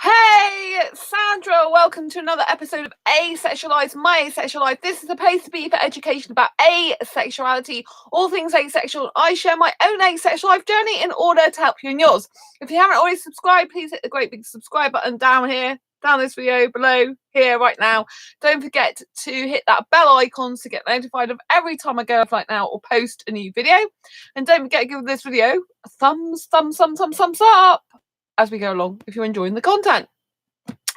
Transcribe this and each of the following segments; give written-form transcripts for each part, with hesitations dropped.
Hey, Sandra, welcome to another episode of Asexualized, my asexual life. This is a place to be for education about asexuality, all things asexual. I share my own asexual life journey in order to help you in yours. If you haven't already subscribed, please hit the great big subscribe button down here, down this video, below, here, right now. Don't forget to hit that bell icon to get notified of every time I go live right now or post a new video. And don't forget to give this video a thumbs up as we go along if you're enjoying the content.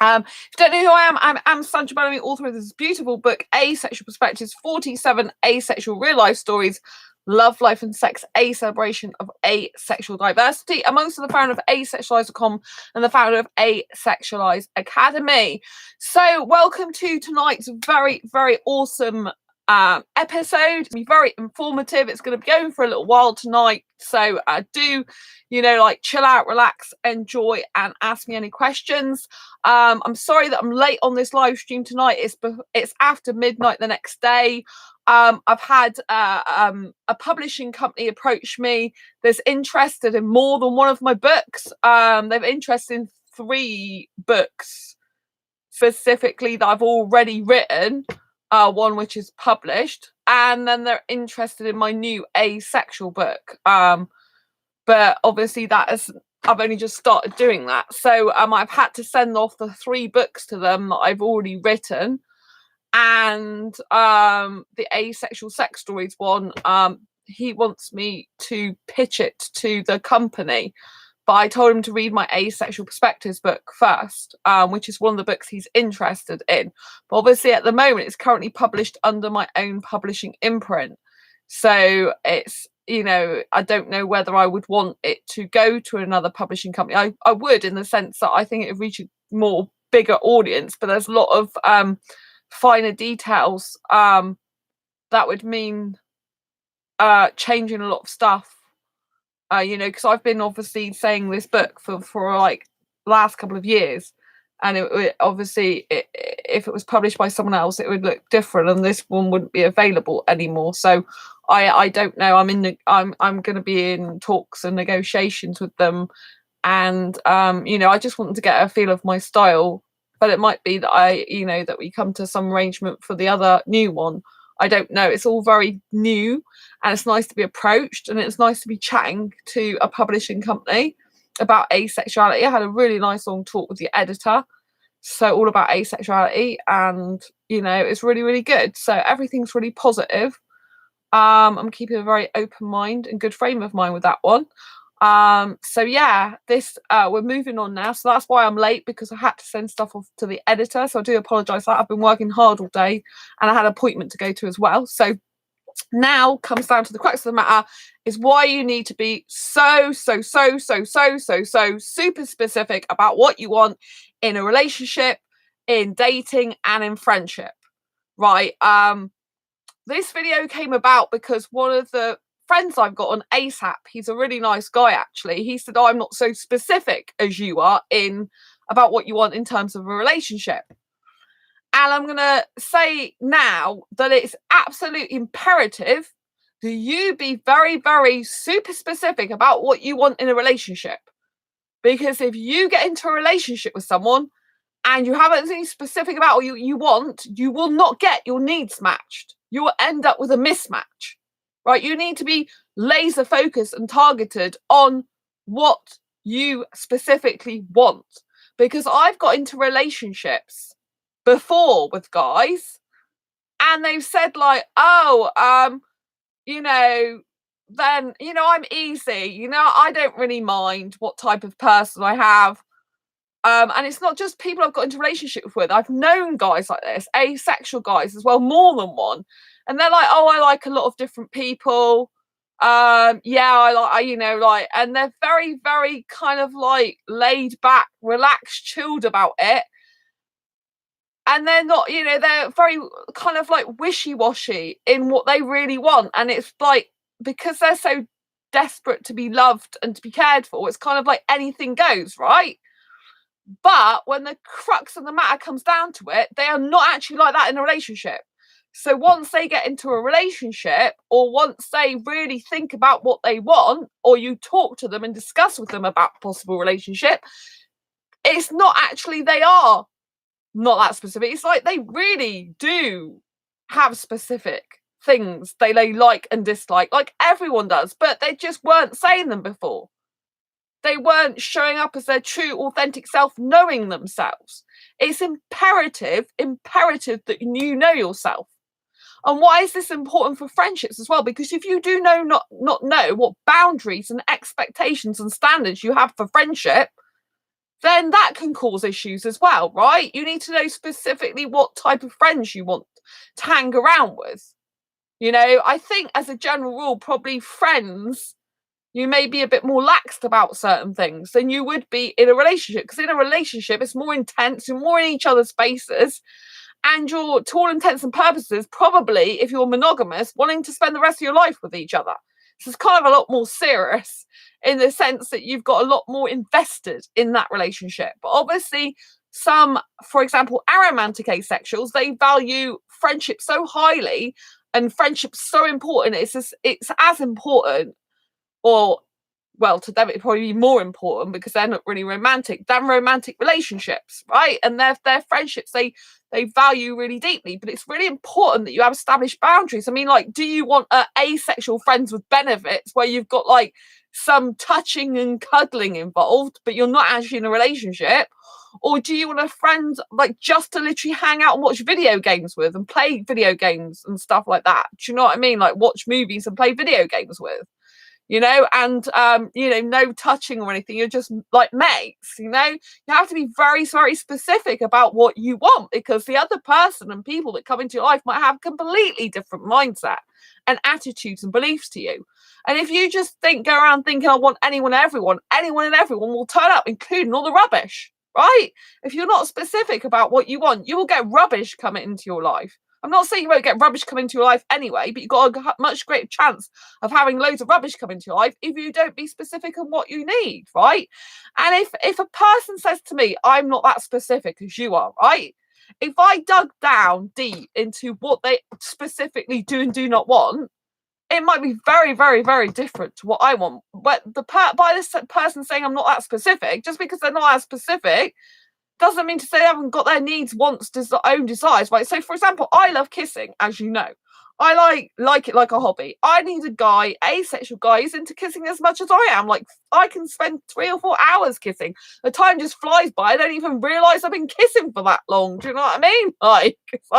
If you don't know who I am Sandra Bellamy, author of this beautiful book, Asexual Perspectives, 47 Asexual Real Life Stories, Love, Life and Sex, a celebration of asexual diversity. I'm also the founder of asexualise.com and the founder of Asexualise Academy. So welcome to tonight's very, very awesome episode. It's going to be very informative. It's going to be going for a little while tonight. So do, chill out, relax, enjoy, and ask me any questions. I'm sorry that I'm late on this live stream tonight. It's after midnight the next day. I've had a publishing company approach me that's interested in more than one of my books. They're interested in 3 books specifically that I've already written. One which is published, and then they're interested in my new asexual book. But obviously I've only just started doing that. So I've had to send off the 3 books to them that I've already written. And the asexual sex stories one, he wants me to pitch it to the company. But I told him to read my Asexual Perspectives book first, which is one of the books he's interested in. But obviously at the moment it's currently published under my own publishing imprint. So it's, I don't know whether I would want it to go to another publishing company. I would, in the sense that I think it would reach a more bigger audience, but there's a lot of finer details that would mean changing a lot of stuff. Because I've been obviously saying this book for like last couple of years, and it obviously if it was published by someone else, it would look different, and this one wouldn't be available anymore. So I don't know. I'm going to be in talks and negotiations with them, and I just want to get a feel of my style. But it might be that that we come to some arrangement for the other new one. I don't know. It's all very new, and it's nice to be approached, and it's nice to be chatting to a publishing company about asexuality. I had a really nice long talk with the editor, so all about asexuality, and it's really, really good. So everything's really positive. I'm keeping a very open mind and good frame of mind with that one. So yeah, this we're moving on now, so that's why I'm late, because I had to send stuff off to the editor. So I do apologize for that. I've been working hard all day, and I had an appointment to go to as well. So now comes down to the crux of the matter, is why you need to be so super specific about what you want in a relationship, in dating, and in friendship, right? This video came about because one of the friends I've got on ASAP, he's a really nice guy actually. He said, I'm not so specific as you are in about what you want in terms of a relationship. And I'm going to say now that it's absolutely imperative that you be very, very super specific about what you want in a relationship. Because if you get into a relationship with someone and you haven't been specific about what you want, you will not get your needs matched. You will end up with a mismatch, right? You need to be laser focused and targeted on what you specifically want. Because I've got into relationships before with guys, and they've said like, then I'm easy, I don't really mind what type of person I have. And it's not just people I've got into relationships with. I've known guys like this, asexual guys as well, more than one, and they're like, I like a lot of different people. And they're very, very kind of like laid back, relaxed, chilled about it. And they're not, they're very kind of like wishy-washy in what they really want. And it's like, because they're so desperate to be loved and to be cared for, it's kind of like anything goes, right? But when the crux of the matter comes down to it, they are not actually like that in a relationship. So once they get into a relationship, or once they really think about what they want, or you talk to them and discuss with them about possible relationship, it's not actually they are not that specific. It's like they really do have specific things they like and dislike, like everyone does, but they just weren't saying them before. They weren't showing up as their true, authentic self, knowing themselves. It's imperative that you know yourself. And why is this important for friendships as well? Because if you do not know what boundaries and expectations and standards you have for friendship, then that can cause issues as well, right? You need to know specifically what type of friends you want to hang around with. You know, I think as a general rule, probably friends, you may be a bit more laxed about certain things than you would be in a relationship. Because in a relationship, it's more intense, you're more in each other's faces, and you're, to all intents and purposes, probably, if you're monogamous, wanting to spend the rest of your life with each other. So it's kind of a lot more serious in the sense that you've got a lot more invested in that relationship. But obviously, some, for example, aromantic asexuals, they value friendship so highly and friendship so important. It's as important, or well, to them it'd probably be more important because they're not really romantic than romantic relationships, right? And their friendships they value really deeply. But it's really important that you have established boundaries. I mean, like, do you want asexual friends with benefits where you've got like some touching and cuddling involved, but you're not actually in a relationship? Or do you want a friend like just to literally hang out and watch video games with and play video games and stuff like that? Do you know what I mean? Like watch movies and play video games with, you know, and you know, no touching or anything. You're just like mates, you know. You have to be very, very specific about what you want, because the other person and people that come into your life might have completely different mindset and attitudes and beliefs to you. And if you just go around thinking I want anyone and everyone will turn up, including all the rubbish, right? If you're not specific about what you want, you will get rubbish coming into your life. I'm not saying you won't get rubbish come into your life anyway, but you've got a much greater chance of having loads of rubbish come into your life if you don't be specific on what you need, right? And if a person says to me, I'm not that specific as you are, right? If I dug down deep into what they specifically do and do not want, it might be very, very, very different to what I want. But by this person saying I'm not that specific, just because they're not as specific, doesn't mean to say they haven't got their needs, wants, own desires, right? So, for example, I love kissing, as you know. I like it like a hobby. I need a guy, asexual guy, who's into kissing as much as I am. Like, I can spend 3 or 4 hours kissing. The time just flies by. I don't even realise I've been kissing for that long. Do you know what I mean? Like, it's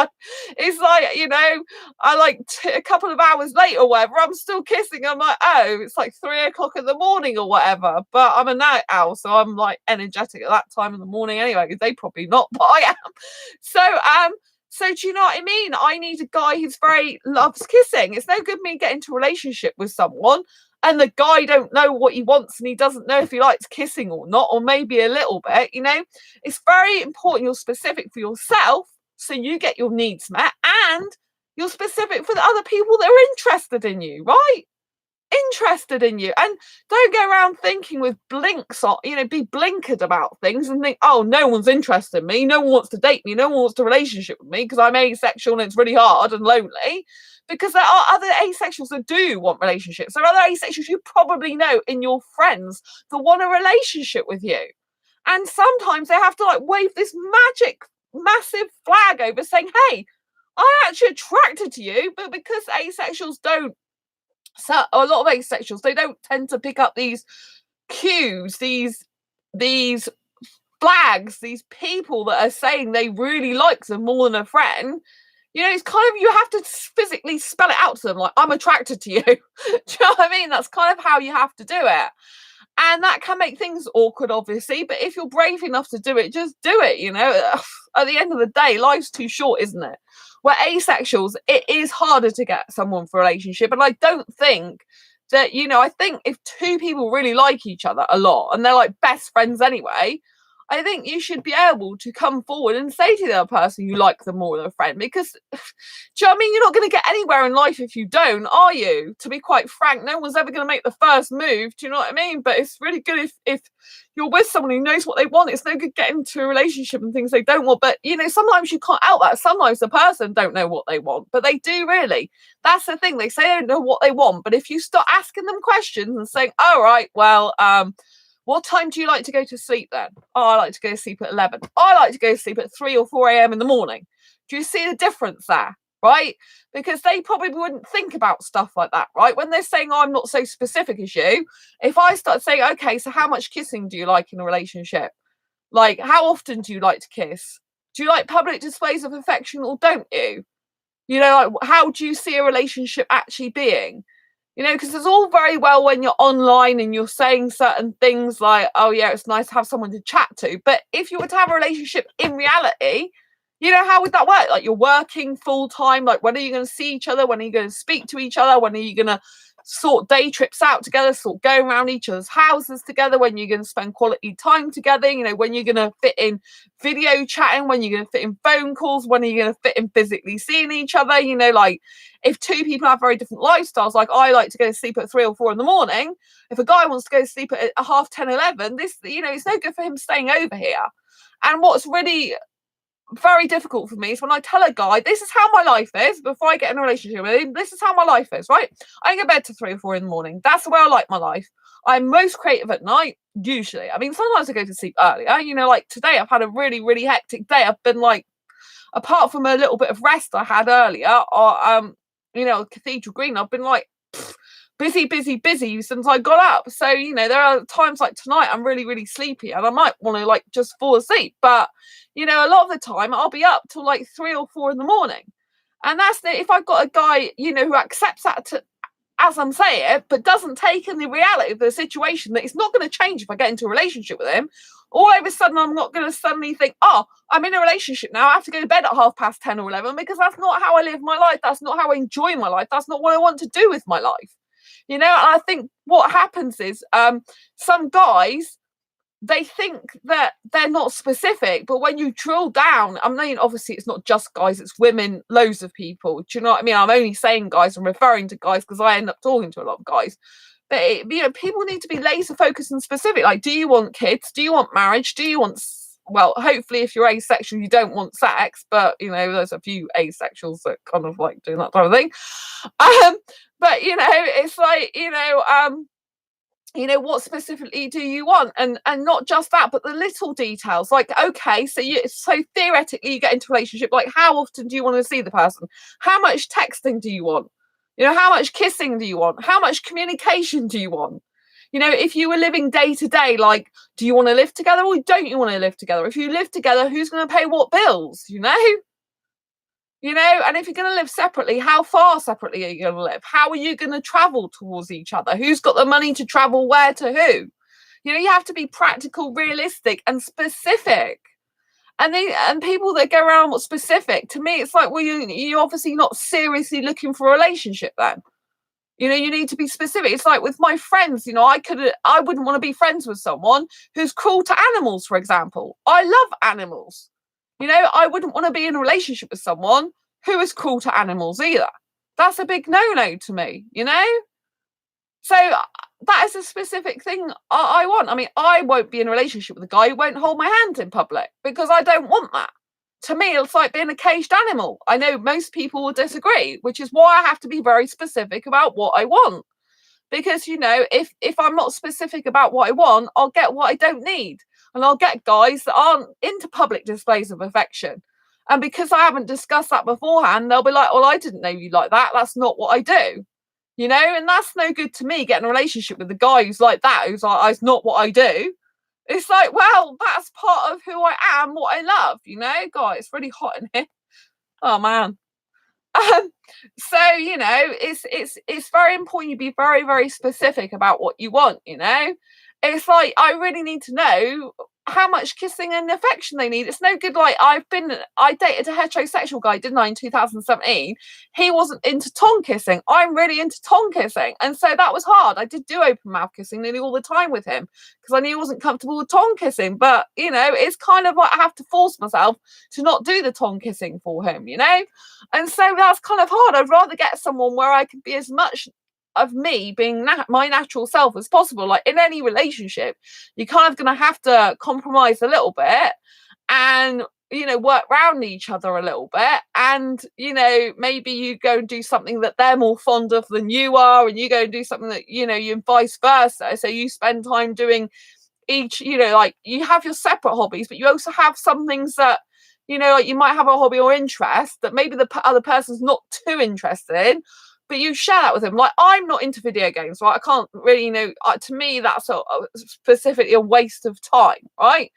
like you know, I like a couple of hours later or whatever, I'm still kissing. I'm like, oh, it's like 3 o'clock in the morning or whatever. But I'm a night owl, so I'm like energetic at that time in the morning anyway. Because they probably not, but I am. So do you know what I mean? I need a guy who's very loves kissing. It's no good me getting into a relationship with someone and the guy don't know what he wants and he doesn't know if he likes kissing or not, or maybe a little bit, you know. It's very important you're specific for yourself so you get your needs met, and you're specific for the other people that are interested in you, right? Interested in you. And don't go around thinking with blinks on, you know, be blinkered about things and think, oh, no one's interested in me, no one wants to date me, no one wants a relationship with me because I'm asexual and it's really hard and lonely. Because there are other asexuals that do want relationships. There are other asexuals you probably know in your friends that want a relationship with you. And sometimes they have to like wave this magic massive flag over saying, hey, I'm actually attracted to you. But because asexuals don't, so a lot of asexuals, they don't tend to pick up these cues, these flags, these people that are saying they really like them more than a friend. You know, it's kind of, you have to physically spell it out to them, like, I'm attracted to you. Do you know what I mean? That's kind of how you have to do it. And that can make things awkward, obviously, but if you're brave enough to do it, just do it, you know. At the end of the day, life's too short, isn't it? Where asexuals, it is harder to get someone for a relationship. And I don't think that, you know, I think if two people really like each other a lot and they're like best friends anyway, I think you should be able to come forward and say to the other person you like them more than a friend. Because, do you know what I mean? You're not going to get anywhere in life if you don't, are you? To be quite frank, no one's ever going to make the first move. Do you know what I mean? But it's really good if you're with someone who knows what they want. It's no good getting into a relationship and things they don't want. But, you know, sometimes you can't help that. Sometimes the person don't know what they want, but they do really. That's the thing. They say they don't know what they want. But if you start asking them questions and saying, all right, well, What time do you like to go to sleep then? Oh, I like to go to sleep at 11. I like to go to sleep at 3 or 4 a.m. in the morning. Do you see the difference there? Right? Because they probably wouldn't think about stuff like that, right? When they're saying, oh, I'm not so specific as you, if I start saying, okay, so how much kissing do you like in a relationship? Like, how often do you like to kiss? Do you like public displays of affection or don't you? You know, like, how do you see a relationship actually being? You know, because it's all very well when you're online and you're saying certain things like, oh, yeah, it's nice to have someone to chat to. But if you were to have a relationship in reality, you know, how would that work? Like, you're working full time. Like, when are you going to see each other? When are you going to speak to each other? When are you going to sort day trips out together, sort going around each other's houses together? When you're going to spend quality time together? You know, when you're going to fit in video chatting? When you're going to fit in phone calls? When are you going to fit in physically seeing each other? You know, like, if two people have very different lifestyles, like I like to go to sleep at 3 or 4 in the morning, if a guy wants to go to sleep at 10:30, 11, this, you know, it's no good for him staying over here. And what's really very difficult for me is when I tell a guy, this is how my life is before I get in a relationship with him. This is how my life is, right? I go to bed to 3 or 4 in the morning. That's the way I like my life. I'm most creative at night, usually. I mean, sometimes I go to sleep earlier. You know, like today I've had a really, really hectic day. I've been like, apart from a little bit of rest I had earlier, or you know, Cathedral Green, I've been like busy since I got up. So, you know, there are times like tonight I'm really, really sleepy and I might want to like just fall asleep. But, you know, a lot of the time I'll be up till like 3 or 4 in the morning. And that's if I've got a guy, you know, who accepts that as I'm saying it, but doesn't take in the reality of the situation that it's not going to change if I get into a relationship with him. All of a sudden, I'm not going to suddenly think, oh, I'm in a relationship now. I have to go to bed at 10:30 or 11, because that's not how I live my life. That's not how I enjoy my life. That's not what I want to do with my life. You know, and I think what happens is some guys, they think that they're not specific, but when you drill down, I mean, obviously it's not just guys, it's women, loads of people. Do you know what I mean? I'm only saying guys, I'm referring to guys because I end up talking to a lot of guys. But, you know, people need to be laser focused and specific. Like, do you want kids? Do you want marriage? Do you want, well, hopefully if you're asexual, you don't want sex, but, you know, there's a few asexuals that kind of like doing that type of thing. But, you know, it's like, you know, what specifically do you want? And not just that, but the little details. Like, okay, so theoretically you get into a relationship, like how often do you want to see the person? How much texting do you want? You know, how much kissing do you want? How much communication do you want? You know, if you were living day to day, like, do you want to live together or don't you want to live together? If you live together, who's going to pay what bills, you know? You know, and if you're going to live separately, how far separately are you going to live? How are you going to travel towards each other? Who's got the money to travel where to who? You know, you have to be practical, realistic, and specific. And people that go around what's specific, to me, it's like, well, you're obviously not seriously looking for a relationship then. You know, you need to be specific. It's like with my friends, you know, I wouldn't want to be friends with someone who's cruel to animals, for example. I love animals. You know, I wouldn't want to be in a relationship with someone who is cruel to animals either. That's a big no-no to me, you know? So that is a specific thing I want. I mean, I won't be in a relationship with a guy who won't hold my hand in public because I don't want that. To me, it's like being a caged animal. I know most people will disagree, which is why I have to be very specific about what I want. Because, you know, if I'm not specific about what I want, I'll get what I don't need. And I'll get guys that aren't into public displays of affection. And because I haven't discussed that beforehand, they'll be like, well, I didn't know you like that. That's not what I do. You know, and that's no good to me, getting a relationship with a guy who's like that, who's like, it's not what I do. It's like, well, that's part of who I am, what I love, you know? God, it's really hot in here. Oh, man. So, you know, it's very important you be very, very specific about what you want, you know? It's like, I really need to know how much kissing and affection they need. It's no good. Like, I dated a heterosexual guy, didn't I, in 2017? He wasn't into tongue kissing. I'm really into tongue kissing. And so that was hard. I did do open mouth kissing nearly all the time with him because I knew he wasn't comfortable with tongue kissing. But, you know, it's kind of like I have to force myself to not do the tongue kissing for him, you know? And so that's kind of hard. I'd rather get someone where I can be as much of me being my natural self as possible. Like in any relationship, you're kind of going to have to compromise a little bit and, you know, work around each other a little bit. And, you know, maybe you go and do something that they're more fond of than you are, and you go and do something that, you know, you vice versa. So you spend time doing each, you know, like you have your separate hobbies, but you also have some things that, you know, like you might have a hobby or interest that maybe the other person's not too interested in, but you share that with them. Like, I'm not into video games, right? I can't really, you know, to me, that's specifically a waste of time, right?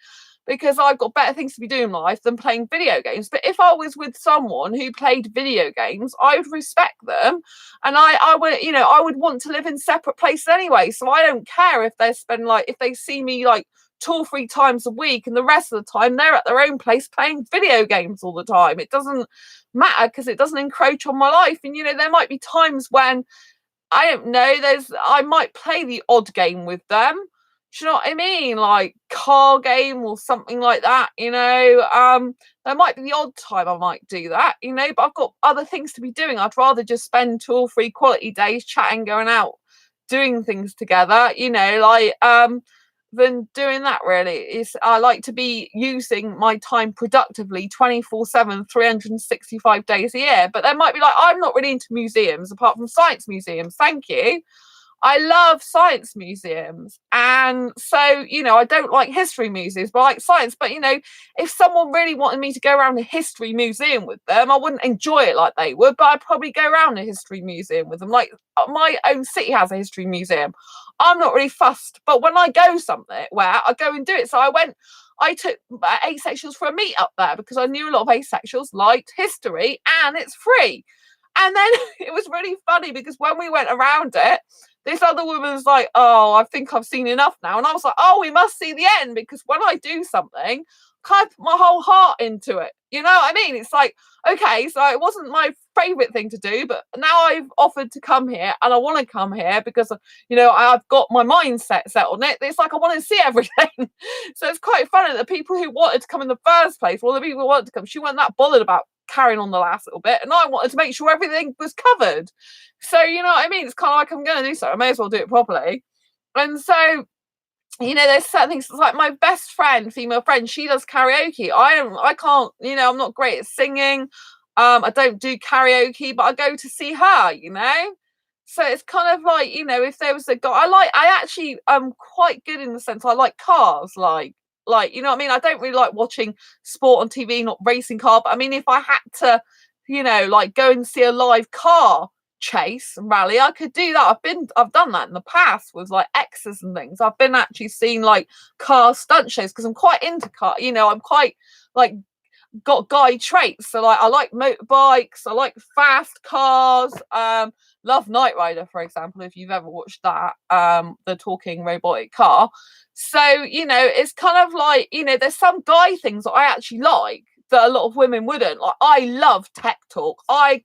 Because I've got better things to be doing in life than playing video games. But if I was with someone who played video games, I would respect them, and I would, you know, I would want to live in separate places anyway. So I don't care if they spend like, if they see me like 2 or 3 times a week, and the rest of the time they're at their own place playing video games all the time. It doesn't matter because it doesn't encroach on my life. And you know, there might be times when I don't know, I might play the odd game with them. Do you know what I mean? Like car game or something like that, you know. There might be the odd time I might do that, you know, but I've got other things to be doing. I'd rather just spend 2 or 3 quality days chatting, going out, doing things together, you know, like than doing that. Really, is I like to be using my time productively 24/7, 365 days a year. But there might be like, I'm not really into museums apart from science museums, thank you. I love science museums, and so, you know, I don't like history museums, but I like science. But you know, if someone really wanted me to go around a history museum with them, I wouldn't enjoy it like they would, but I'd probably go around a history museum with them. Like my own city has a history museum. I'm not really fussed, but when I go somewhere, where I go and do it. So I took asexuals for a meet up there because I knew a lot of asexuals liked history, and it's free. And then it was really funny because when we went around it, this other woman was like, "Oh, I think I've seen enough now." And I was like, "Oh, we must see the end," because when I do something, I put my whole heart into it. You know what I mean? It's like, okay, so it wasn't my favorite thing to do, but now I've offered to come here and I want to come here because, you know, I've got my mindset set on it. It's like I want to see everything. So it's quite funny that the people who wanted to come in the first place, well, the people who wanted to come, she wasn't that bothered about carrying on the last little bit, and I wanted to make sure everything was covered. So you know what I mean? It's kind of like, I'm going to do so, I may as well do it properly. And so, you know, there's certain things. It's like my best friend, female friend, she does karaoke. I can't, you know, I'm not great at singing. I don't do karaoke, but I go to see her, you know. So it's kind of like, you know, if there was a guy, I actually am quite good in the sense I like cars, like, you know what I mean? I don't really like watching sport on TV, not racing car, but I mean, if I had to, you know, like go and see a live car chase and rally, I could do that. I've done that in the past with like exes and things. I've been actually seeing like car stunt shows because I'm quite into car, you know, I'm quite like got guy traits. So like I like motorbikes, I like fast cars, love Knight Rider, for example, if you've ever watched that, the talking robotic car. So, you know, it's kind of like, you know, there's some guy things that I actually like that a lot of women wouldn't. Like I love tech talk. I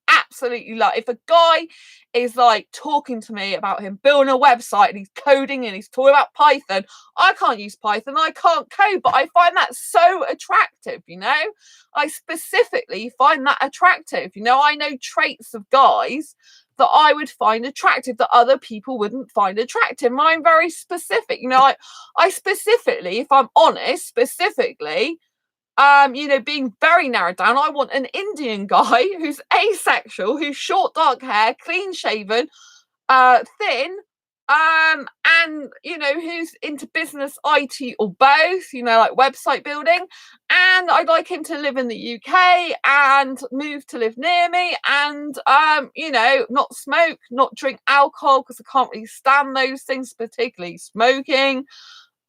absolutely love, if a guy is like talking to me about him building a website and he's coding and he's talking about Python. I can't use Python, I can't code, but I find that so attractive, you know. I specifically find that attractive. You know, I know traits of guys that I would find attractive that other people wouldn't find attractive. I'm very specific, you know. I specifically, if I'm honest, specifically, you know, being very narrowed down, I want an Indian guy who's asexual, who's short, dark hair, clean shaven, thin, and you know, who's into business, IT, or both, you know, like website building. And I'd like him to live in the UK and move to live near me, and you know, not smoke, not drink alcohol because I can't really stand those things, particularly smoking.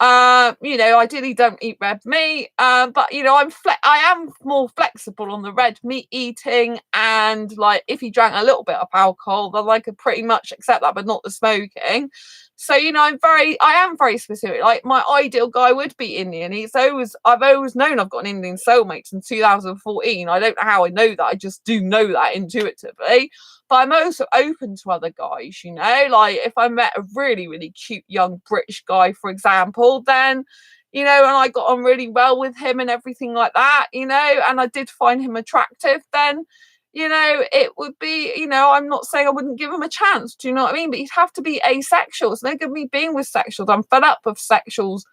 You know, ideally don't eat red meat. But you know, I am more flexible on the red meat eating, and like if he drank a little bit of alcohol, then I could pretty much accept that, but not the smoking. So, you know, I am very specific. Like my ideal guy would be Indian. I've always known I've got an Indian soulmate since 2014. I don't know how I know that. I just do know that intuitively. But I'm also open to other guys, you know, like if I met a really, really cute young British guy, for example, then, you know, and I got on really well with him and everything like that, you know, and I did find him attractive, then, you know, it would be, you know, I'm not saying I wouldn't give him a chance, do you know what I mean? But he'd have to be asexual. It's no good me being with sexuals. I'm fed up of sexuals.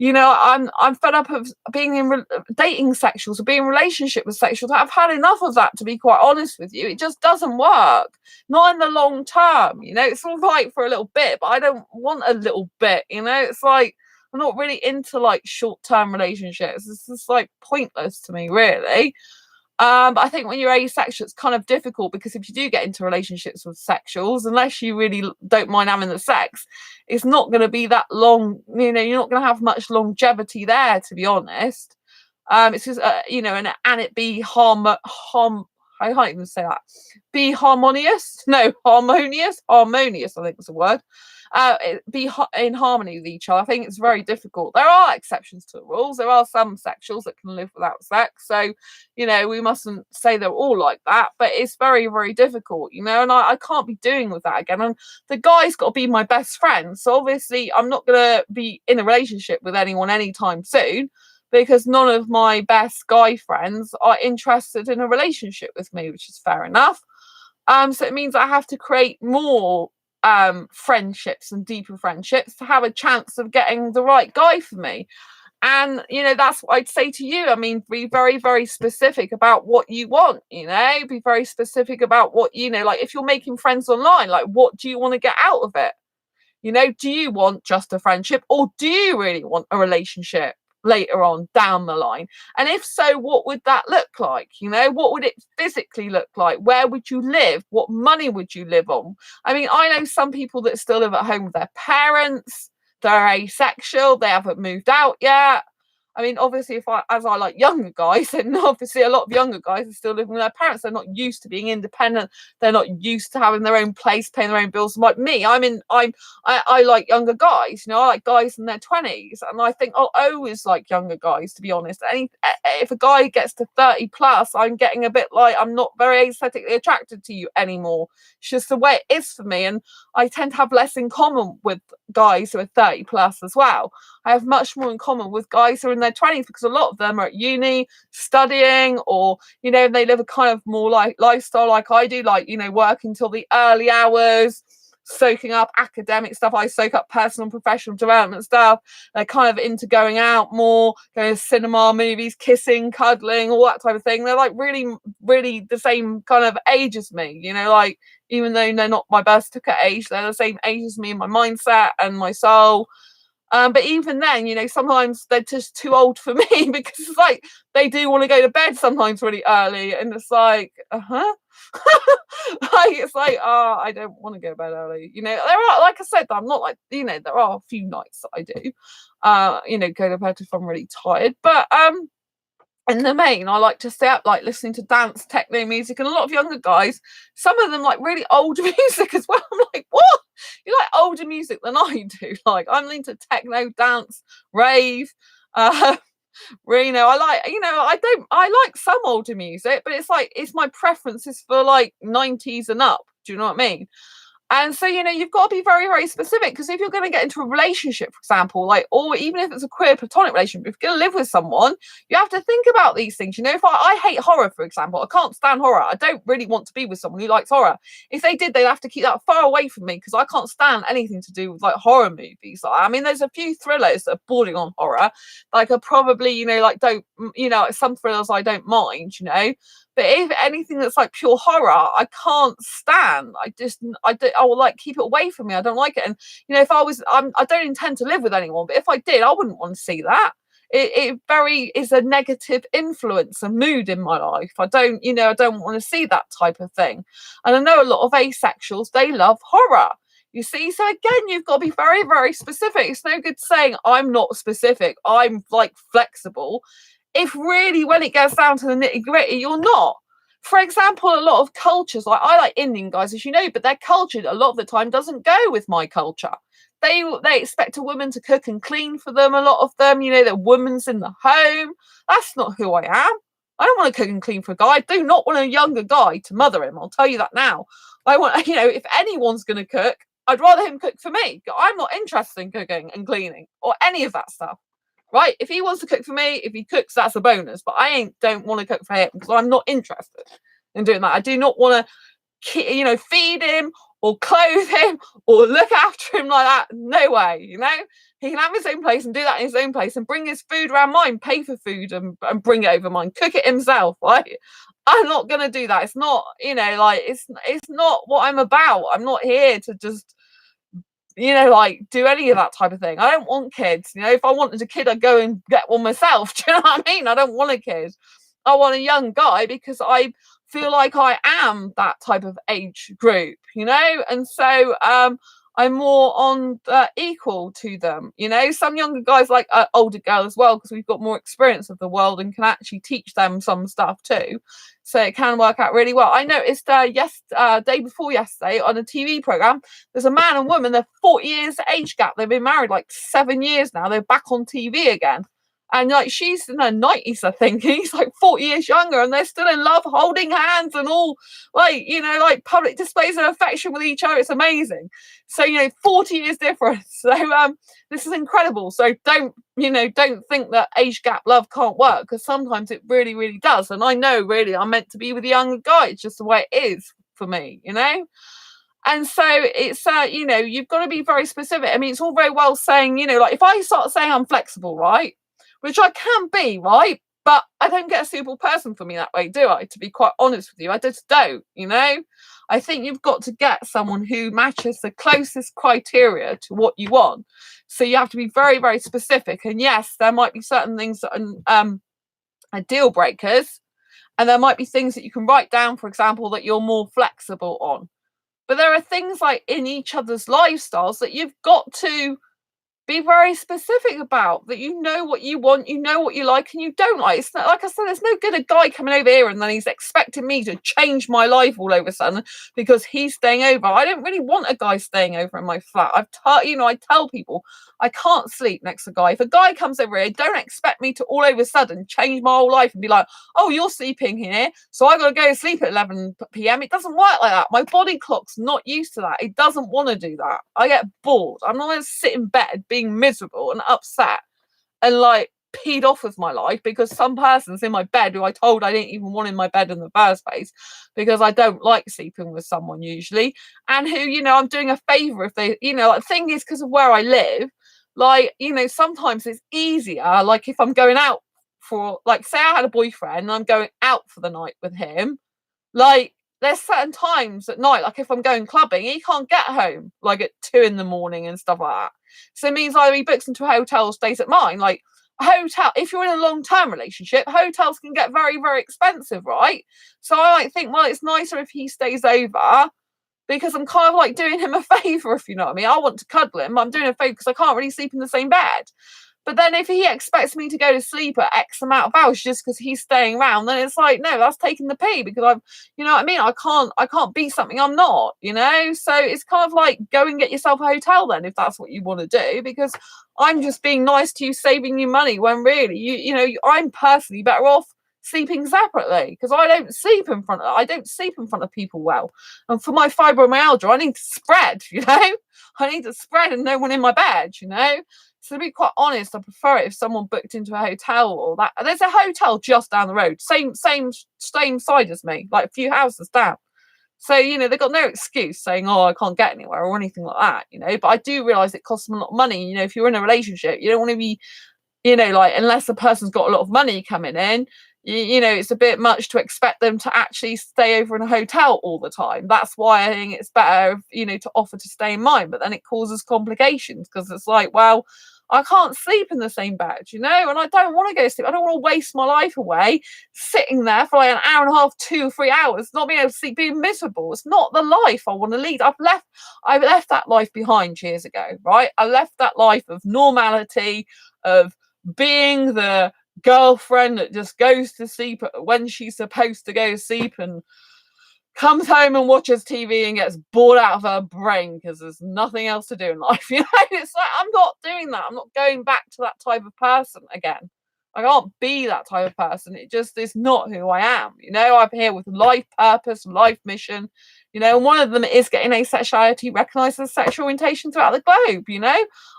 You know, I'm fed up of being in dating sexuals or being in relationship with sexuals. I've had enough of that, to be quite honest with you. It just doesn't work, not in the long term. You know, it's all right for a little bit, but I don't want a little bit. You know, it's like I'm not really into like short-term relationships. It's just like pointless to me, really. But I think when you're asexual, it's kind of difficult because if you do get into relationships with sexuals, unless you really don't mind having the sex, it's not going to be that long. You know, you're not going to have much longevity there, to be honest. It's just you know, and it be I can't even say that. Be harmonious? No, harmonious. Harmonious, I think is the word. In harmony with each other. I think it's very difficult. There are exceptions to the rules. There are some sexuals that can live without sex. So, you know, we mustn't say they're all like that. But it's very, very difficult, you know, and I can't be doing with that again. And the guy's got to be my best friend. So obviously I'm not going to be in a relationship with anyone anytime soon, because none of my best guy friends are interested in a relationship with me, which is fair enough. So it means I have to create more friendships and deeper friendships to have a chance of getting the right guy for me. And you know, that's what I'd say to you. I mean, be very, very specific about what you want, you know, be very specific about what, you know, like if you're making friends online, like what do you want to get out of it? You know, do you want just a friendship, or do you really want a relationship later on down the line? And if so, what would that look like? You know, what would it physically look like? Where would you live? What money would you live on? I mean, I know some people that still live at home with their parents. They're asexual. They haven't moved out yet. I mean, obviously, as I like younger guys, and obviously a lot of younger guys are still living with their parents. They're not used to being independent. They're not used to having their own place, paying their own bills. Like me, I like younger guys. You know, I like guys in their 20s, and I think I'll always like younger guys. To be honest, if a guy gets to 30 plus, I'm getting a bit like I'm not very aesthetically attracted to you anymore. It's just the way it is for me, and I tend to have less in common with guys who are 30 plus as well. I have much more in common with guys who are in their 20s, because a lot of them are at uni studying, or you know, they live a kind of more like lifestyle like I do, like, you know, working till the early hours, soaking up academic stuff. I soak up personal and professional development stuff. They're kind of into going out more, going to cinema, movies, kissing, cuddling, all that type of thing. They're like really, really the same kind of age as me, you know, like even though they're not my birth certificate age, they're the same age as me in my mindset and my soul. But even then, you know, sometimes they're just too old for me, because it's like they do want to go to bed sometimes really early, and it's like, like it's like, oh, I don't want to go to bed early. You know, there are, like I said, I'm not like, you know, there are a few nights that I do, you know, go to bed if I'm really tired, but in the main, I like to stay up, like listening to dance, techno music, and a lot of younger guys, some of them like really old music as well. I'm like, what? You like older music than I do? Like, I'm into techno, dance, rave. Uh, you know, I like some older music, but it's like, it's my preferences for like 90s and up. Do you know what I mean? And so, you know, you've got to be very, very specific, because if you're going to get into a relationship, for example, like, or even if it's a queer platonic relationship, if you're going to live with someone, you have to think about these things. You know, if I hate horror, for example, I can't stand horror. I don't really want to be with someone who likes horror. If they did, they'd have to keep that far away from me, because I can't stand anything to do with like horror movies. Like, I mean, there's a few thrillers that are bordering on horror. Like, I probably, you know, like don't, you know, some thrillers I don't mind, you know. But if anything that's like pure horror, I can't stand. I will like keep it away from me. I don't like it. And you know, if I don't intend to live with anyone, but if I did, I wouldn't want to see that. It very is a negative influence, a mood in my life. I don't want to see that type of thing. And I know a lot of asexuals, they love horror. You see, so again, you've got to be very, very specific. It's no good saying I'm not specific, I'm like flexible, if really when it gets down to the nitty gritty, you're not. For example, a lot of cultures, like I like Indian guys, as you know, but their culture a lot of the time doesn't go with my culture. They expect a woman to cook and clean for them. A lot of them, you know, the woman's in the home. That's not who I am. I don't want to cook and clean for a guy. I do not want a younger guy to mother him. I'll tell you that now. I want, you know, if anyone's going to cook, I'd rather him cook for me. I'm not interested in cooking and cleaning or any of that stuff. Right? If he wants to cook for me, if he cooks, that's a bonus. But I don't want to cook for him, because I'm not interested in doing that. I do not want to, you know, feed him or clothe him or look after him like that. No way, you know. He can have his own place and do that in his own place and bring his food around mine, pay for food and bring it over mine, cook it himself, right? I'm not going to do that. It's not, you know, like, it's not what I'm about. I'm not here to just, like do any of that type of thing. I don't want kids. If I wanted a kid, I'd go and get one myself. Do you know what I mean? I don't want a kid. I want a young guy because I feel like I am that type of age group, and so I'm more on equal to them. Some younger guys like older girls as well, because we've got more experience of the world and can actually teach them some stuff too. So it can work out really well. I noticed day before yesterday on a TV program, there's a man and woman, they're 40 years age gap. They've been married like 7 years now. They're back on TV again. And like she's in her 90s, I think, and he's like 40 years younger, and they're still in love, holding hands and all, like public displays of affection with each other. It's amazing. So 40 years difference. So this is incredible. So don't think that age gap love can't work, because sometimes it really, really does. And I know really I'm meant to be with a younger guy. It's just the way it is for me, And so it's you've got to be very specific. I mean, it's all very well saying, like if I start saying I'm flexible, right? Which I can be, right? But I don't get a suitable person for me that way, do I? To be quite honest with you, I just don't, I think you've got to get someone who matches the closest criteria to what you want. So you have to be very, very specific. And yes, there might be certain things that are deal breakers. And there might be things that you can write down, for example, that you're more flexible on. But there are things like in each other's lifestyles that you've got to be very specific about, that what you want, what you like and you don't like. It's not, like I said, there's no good a guy coming over here and then he's expecting me to change my life all of a sudden because he's staying over. I don't really want a guy staying over in my flat. I tell people I can't sleep next to a guy. If a guy comes over here, don't expect me to all of a sudden change my whole life and be like, oh, you're sleeping here, so I got to go to sleep at 11 p.m. It doesn't work like that. My body clock's not used to that. It doesn't want to do that. I get bored. I'm not going to sit in bed being miserable and upset and like peed off with my life because some person's in my bed who I told I didn't even want in my bed in the first place, because I don't like sleeping with someone usually, and who I'm doing a favor if they the thing is, because of where I live, like sometimes it's easier, like if I'm going out for, like, say I had a boyfriend and I'm going out for the night with him, like there's certain times at night, like if I'm going clubbing, he can't get home like at 2 a.m. and stuff like that. So it means either he books into a hotel or stays at mine. Like a hotel, if you're in a long-term relationship, hotels can get very, very expensive, right? So I like think, well, it's nicer if he stays over, because I'm kind of like doing him a favor, if you know what I mean. I want to cuddle him, I'm doing a favor because I can't really sleep in the same bed. But then if he expects me to go to sleep at X amount of hours just because he's staying around, then it's like, no, that's taking the pee, because I've, you know what I mean? I can't be something I'm not, So it's kind of like, go and get yourself a hotel then, if that's what you want to do, because I'm just being nice to you, saving you money, when really, I'm personally better off sleeping separately, because I don't sleep in front of people well. And for my fibromyalgia, I need to spread, I need to spread and no one in my bed, So to be quite honest, I prefer it if someone booked into a hotel or that. There's a hotel just down the road, same side as me, like a few houses down. So, they've got no excuse saying, oh, I can't get anywhere or anything like that, But I do realise it costs them a lot of money. If you're in a relationship, you don't want to be, like, unless the person's got a lot of money coming in, it's a bit much to expect them to actually stay over in a hotel all the time. That's why I think it's better, to offer to stay in mine. But then it causes complications, because it's like, well, I can't sleep in the same bed, and I don't want to go to sleep. I don't want to waste my life away sitting there for like an hour and a half, 2 or 3 hours, not being able to sleep, being miserable. It's not the life I want to lead. I've left that life behind years ago, right? I left that life of normality, of being the girlfriend that just goes to sleep when she's supposed to go to sleep and comes home and watches TV and gets bored out of her brain because there's nothing else to do in life. It's like, I'm not doing that. I'm not going back to that type of person again. I can't be that type of person. It just is not who I am. I'm here with life purpose, life mission, and one of them is getting asexuality recognised as sexual orientation throughout the globe.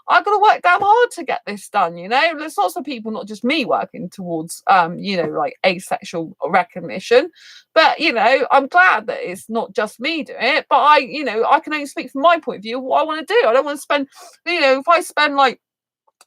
I've got to work damn hard to get this done. There's lots of people, not just me, working towards like asexual recognition. But I'm glad that it's not just me doing it, but I can only speak from my point of view of what I want to do. I don't want to spend, if I spend, like,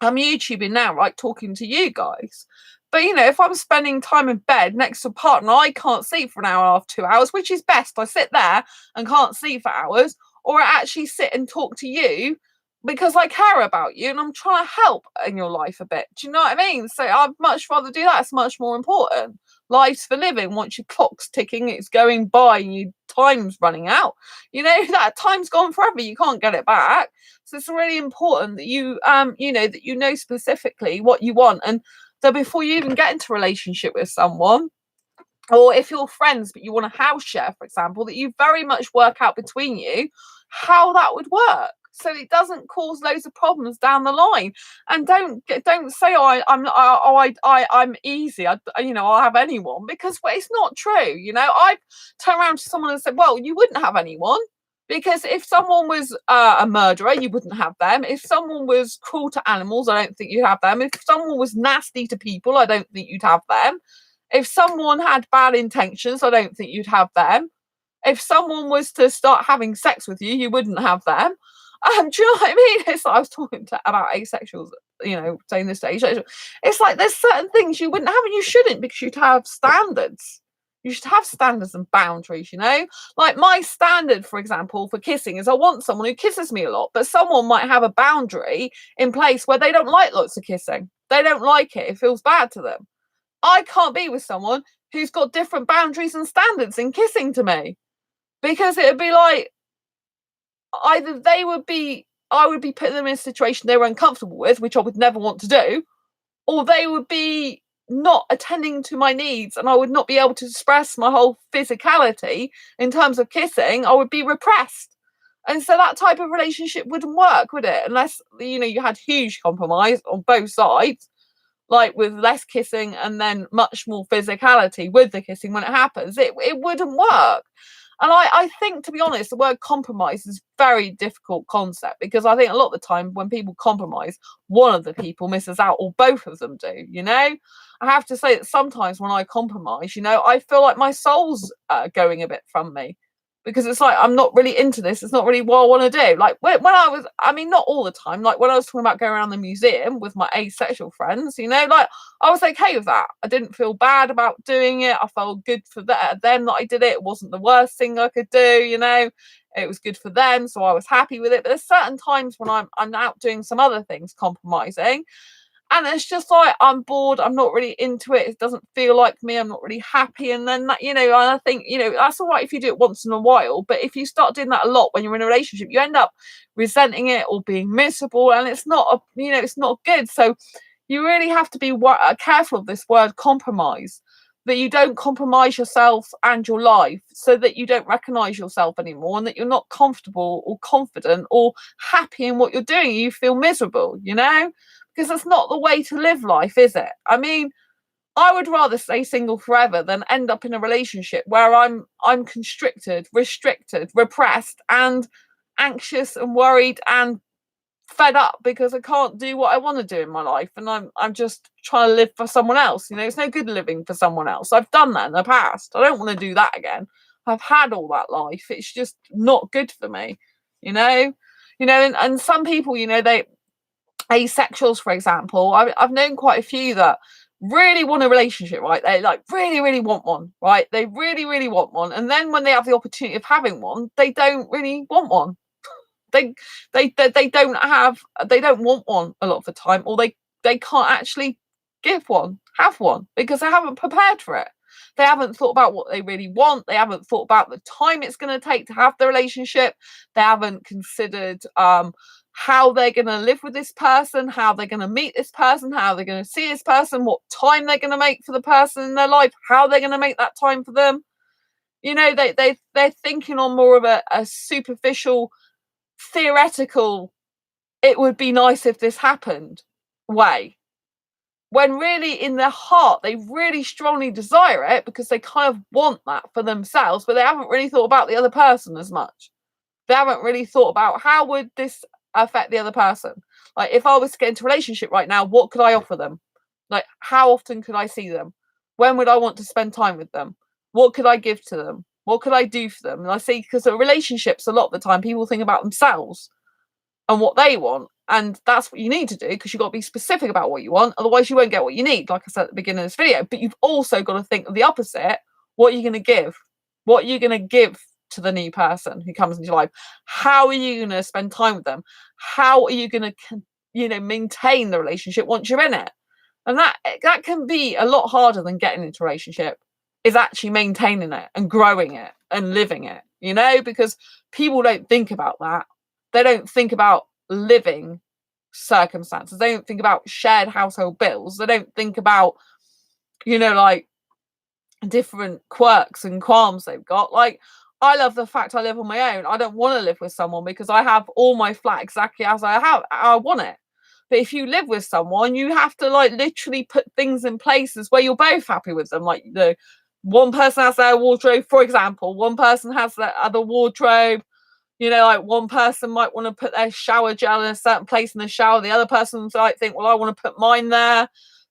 I'm YouTubing now, right, talking to you guys. But, if I'm spending time in bed next to a partner, I can't sleep for an hour and a half, 2 hours, which is best. I sit there and can't sleep for hours, or I actually sit and talk to you because I care about you and I'm trying to help in your life a bit. Do you know what I mean? So I'd much rather do that. It's much more important. Life's for living. Once your clock's ticking, it's going by and your time's running out. That time's gone forever. You can't get it back. So it's really important that you know specifically what you want. And so before you even get into a relationship with someone, or if you're friends but you want a house share, for example, that you very much work out between you how that would work, so it doesn't cause loads of problems down the line. And don't say, I'm easy, I'll have anyone, because it's not true. I've turned around to someone and said, well, you wouldn't have anyone, because if someone was a murderer, you wouldn't have them. If someone was cruel to animals, I don't think you'd have them. If someone was nasty to people, I don't think you'd have them. If someone had bad intentions, I don't think you'd have them. If someone was to start having sex with you, you wouldn't have them. Do you know what I mean? It's like I was talking about asexuals, saying this to asexual. It's like there's certain things you wouldn't have and you shouldn't, because you'd have standards. You should have standards and boundaries, Like my standard, for example, for kissing is I want someone who kisses me a lot, but someone might have a boundary in place where they don't like lots of kissing. They don't like it. It feels bad to them. I can't be with someone who's got different boundaries and standards in kissing to me, because it would be like either I would be putting them in a situation they were uncomfortable with, which I would never want to do, or they would be not attending to my needs and I would not be able to express my whole physicality in terms of kissing. I would be repressed. And so that type of relationship wouldn't work, would it? Unless, you had huge compromise on both sides, like with less kissing and then much more physicality with the kissing when it happens. It wouldn't work. And I think, to be honest, the word compromise is a very difficult concept, because I think a lot of the time when people compromise, one of the people misses out, or both of them do, I have to say that sometimes when I compromise, I feel like my soul's going a bit from me, because it's like I'm not really into this. It's not really what I want to do. Like when I was, not all the time, like when I was talking about going around the museum with my asexual friends, like I was okay with that. I didn't feel bad about doing it. I felt good for them that I did it. It wasn't the worst thing I could do, It was good for them, so I was happy with it. But there's certain times when I'm out doing some other things, compromising, and it's just like I'm bored, I'm not really into it, it doesn't feel like me, I'm not really happy. And then that, and I think, that's all right if you do it once in a while, but if you start doing that a lot when you're in a relationship, you end up resenting it or being miserable, and it's not it's not good. So you really have to be careful of this word compromise, that you don't compromise yourself and your life, so that you don't recognize yourself anymore, and that you're not comfortable or confident or happy in what you're doing. You feel miserable, because that's not the way to live life, is it? I would rather stay single forever than end up in a relationship where I'm constricted, restricted, repressed, and anxious and worried and fed up because I can't do what I want to do in my life, and I'm just trying to live for someone else. It's no good living for someone else. I've done that in the past. I don't want to do that again. I've had all that life. It's just not good for me, and some people, they asexuals, for example, I've known quite a few that really want a relationship, right? They like really, really want one, right? They really, really want one. And then when they have the opportunity of having one, they don't really want one. They don't want one a lot of the time, or they can't actually have one, because they haven't prepared for it. They haven't thought about what they really want. They haven't thought about the time it's going to take to have the relationship. They haven't considered how they're going to live with this person, how they're going to meet this person, how they're going to see this person, what time they're going to make for the person in their life, how they're going to make that time for them. They're thinking on more of a superficial, theoretical, it would be nice if this happened way, when really in their heart they really strongly desire it, because they kind of want that for themselves, but they haven't really thought about the other person as much. They haven't really thought about how would this affect the other person. Like if I was to get into a relationship right now, what could I offer them? Like how often could I see them? When would I want to spend time with them? What could I give to them? What could I do for them? And I see, because the relationships, a lot of the time people think about themselves and what they want, and that's what you need to do, because you've got to be specific about what you want, otherwise you won't get what you need, like I said at the beginning of this video. But you've also got to think of the opposite. What are you going to give? What are you going to give to the new person who comes into your life? How are you going to spend time with them? How are you going to, maintain the relationship once you're in it? And that can be a lot harder than getting into a relationship, is actually maintaining it and growing it and living it, because people don't think about that. They don't think about living circumstances. They don't think about shared household bills. They don't think about, like different quirks and qualms they've got. Like, I love the fact I live on my own. I don't want to live with someone because I have all my flat exactly as I want it. But if you live with someone, you have to like literally put things in places where you're both happy with them. Like, one person has their wardrobe, for example, one person has their other wardrobe. Like one person might want to put their shower gel in a certain place in the shower. The other person might think, well, I want to put mine there.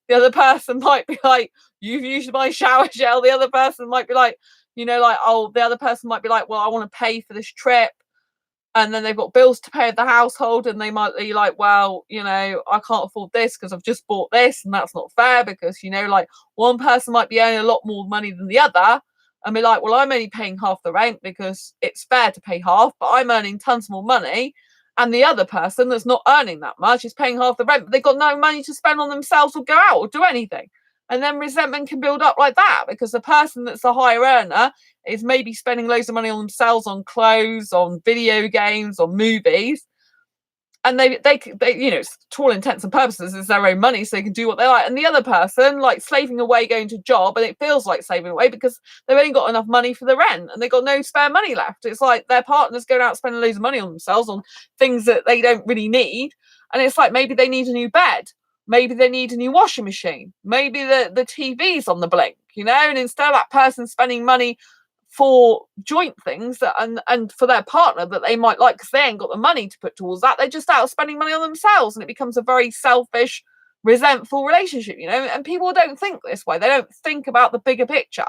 The other person might be like, you've used my shower gel. The other person might be like, the other person might be like, well, I want to pay for this trip. And then they've got bills to pay at the household, and they might be like, well, I can't afford this because I've just bought this, and that's not fair because, like one person might be earning a lot more money than the other and be like, well, I'm only paying half the rent because it's fair to pay half, but I'm earning tons more money. And the other person that's not earning that much is paying half the rent, but they've got no money to spend on themselves or go out or do anything. And then resentment can build up like that because the person that's the higher earner is maybe spending loads of money on themselves, on clothes, on video games, on movies. And they to all intents and purposes, it's their own money, so they can do what they like. And the other person, like, slaving away, going to job, and it feels like slaving away because they've only got enough money for the rent and they've got no spare money left. It's like their partner's going out spending loads of money on themselves on things that they don't really need. And it's like maybe they need a new bed. Maybe they need a new washing machine. Maybe the TV's on the blink, and instead of that person spending money for joint things and for their partner that they might like because they ain't got the money to put towards that, they're just out spending money on themselves, and it becomes a very selfish, resentful relationship, and people don't think this way. They don't think about the bigger picture.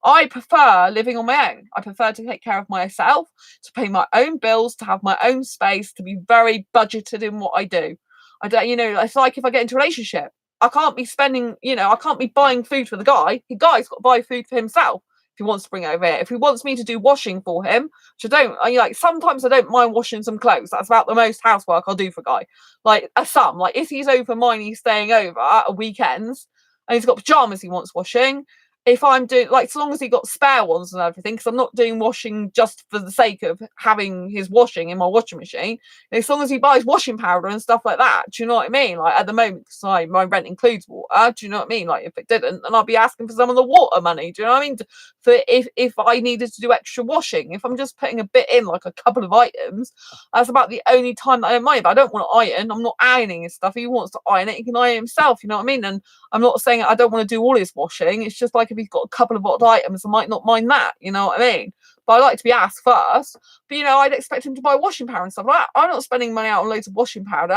I prefer living on my own. I prefer to take care of myself, to pay my own bills, to have my own space, to be very budgeted in what I do. I don't, it's like if I get into a relationship, I can't be spending, I can't be buying food for the guy. The guy's got to buy food for himself if he wants to bring it over here. If he wants me to do washing for him, which sometimes I don't mind washing some clothes. That's about the most housework I'll do for a guy. Like, if he's over mine, he's staying over at weekends, and he's got pajamas he wants washing. If I'm doing, like, so long as he got spare ones and everything, because I'm not doing washing just for the sake of having his washing in my washing machine. As long as he buys washing powder and stuff like that, do you know what I mean? Like, at the moment, because my rent includes water, do you know what I mean? Like, if it didn't, then I'd be asking for some of the water money, do you know what I mean? For if I needed to do extra washing, if I'm just putting a bit in, like a couple of items, that's about the only time that I don't mind. But I don't want to iron. I'm not ironing his stuff. If he wants to iron it, he can iron it himself, you know what I mean? And I'm not saying I don't want to do all his washing. It's just like if he's got a couple of odd items, I might not mind that, you know what I mean? But I like to be asked first. But, I'd expect him to buy washing powder and stuff. Like, I'm not spending money out on loads of washing powder,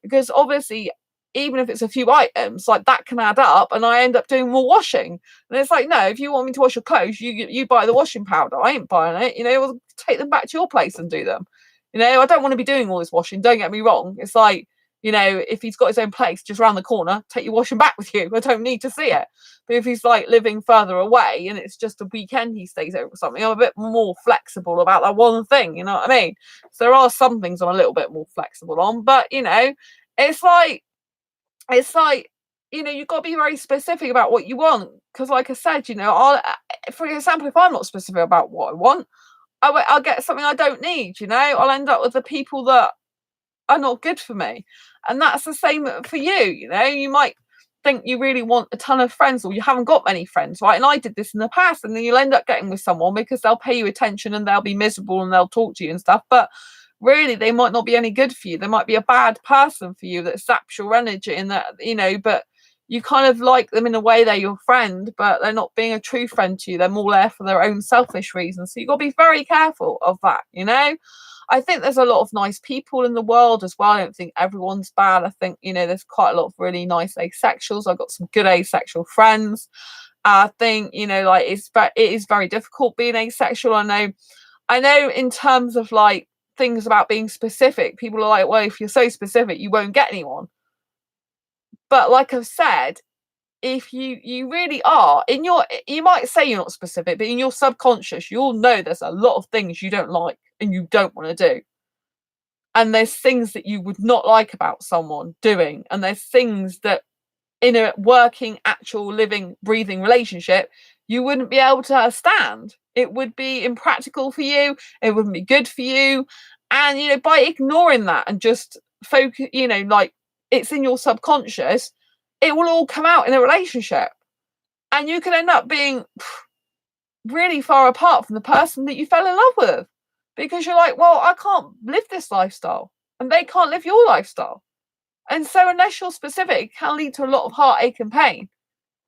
because obviously, even if it's a few items, like, that can add up, and I end up doing more washing. And it's like, no, if you want me to wash your clothes, you buy the washing powder. I ain't buying it. We'll take them back to your place and do them. I don't want to be doing all this washing. Don't get me wrong. It's like, if he's got his own place just around the corner, take your washing back with you. I don't need to see it. But if he's like living further away and it's just a weekend he stays over or something, I'm a bit more flexible about that one thing. You know what I mean? So there are some things I'm a little bit more flexible on, but it's like, you've got to be very specific about what you want. Because like I said, for example, if I'm not specific about what I want, I'll get something I don't need. I'll end up with the people that are not good for me. And that's the same for you. You might think you really want a ton of friends, or you haven't got many friends, right? And I did this in the past, and then you'll end up getting with someone because they'll pay you attention and they'll be miserable and they'll talk to you and stuff, but really they might not be any good for you. They might be a bad person for you that saps your energy, and that, but you kind of like them in a way. They're your friend, but they're not being a true friend to you. They're more there for their own selfish reasons. So you've got to be very careful of that. I think there's a lot of nice people in the world as well. I don't think everyone's bad. I think, there's quite a lot of really nice asexuals. I've got some good asexual friends. I think, it is very difficult being asexual. I know in terms of like things about being specific, people are like, well, if you're so specific, you won't get anyone. But like I've said, if you really are in your, you might say you're not specific, but in your subconscious, you'll know there's a lot of things you don't like and you don't want to do. And there's things that you would not like about someone doing. And there's things that in a working, actual, living, breathing relationship, you wouldn't be able to stand. It would be impractical for you. It wouldn't be good for you. And, you know, by ignoring that and just focus, you know, like it's in your subconscious, it will all come out in a relationship. And you can end up being really far apart from the person that you fell in love with, because you're like, well, I can't live this lifestyle and they can't live your lifestyle. And so unless you're specific, it can lead to a lot of heartache and pain.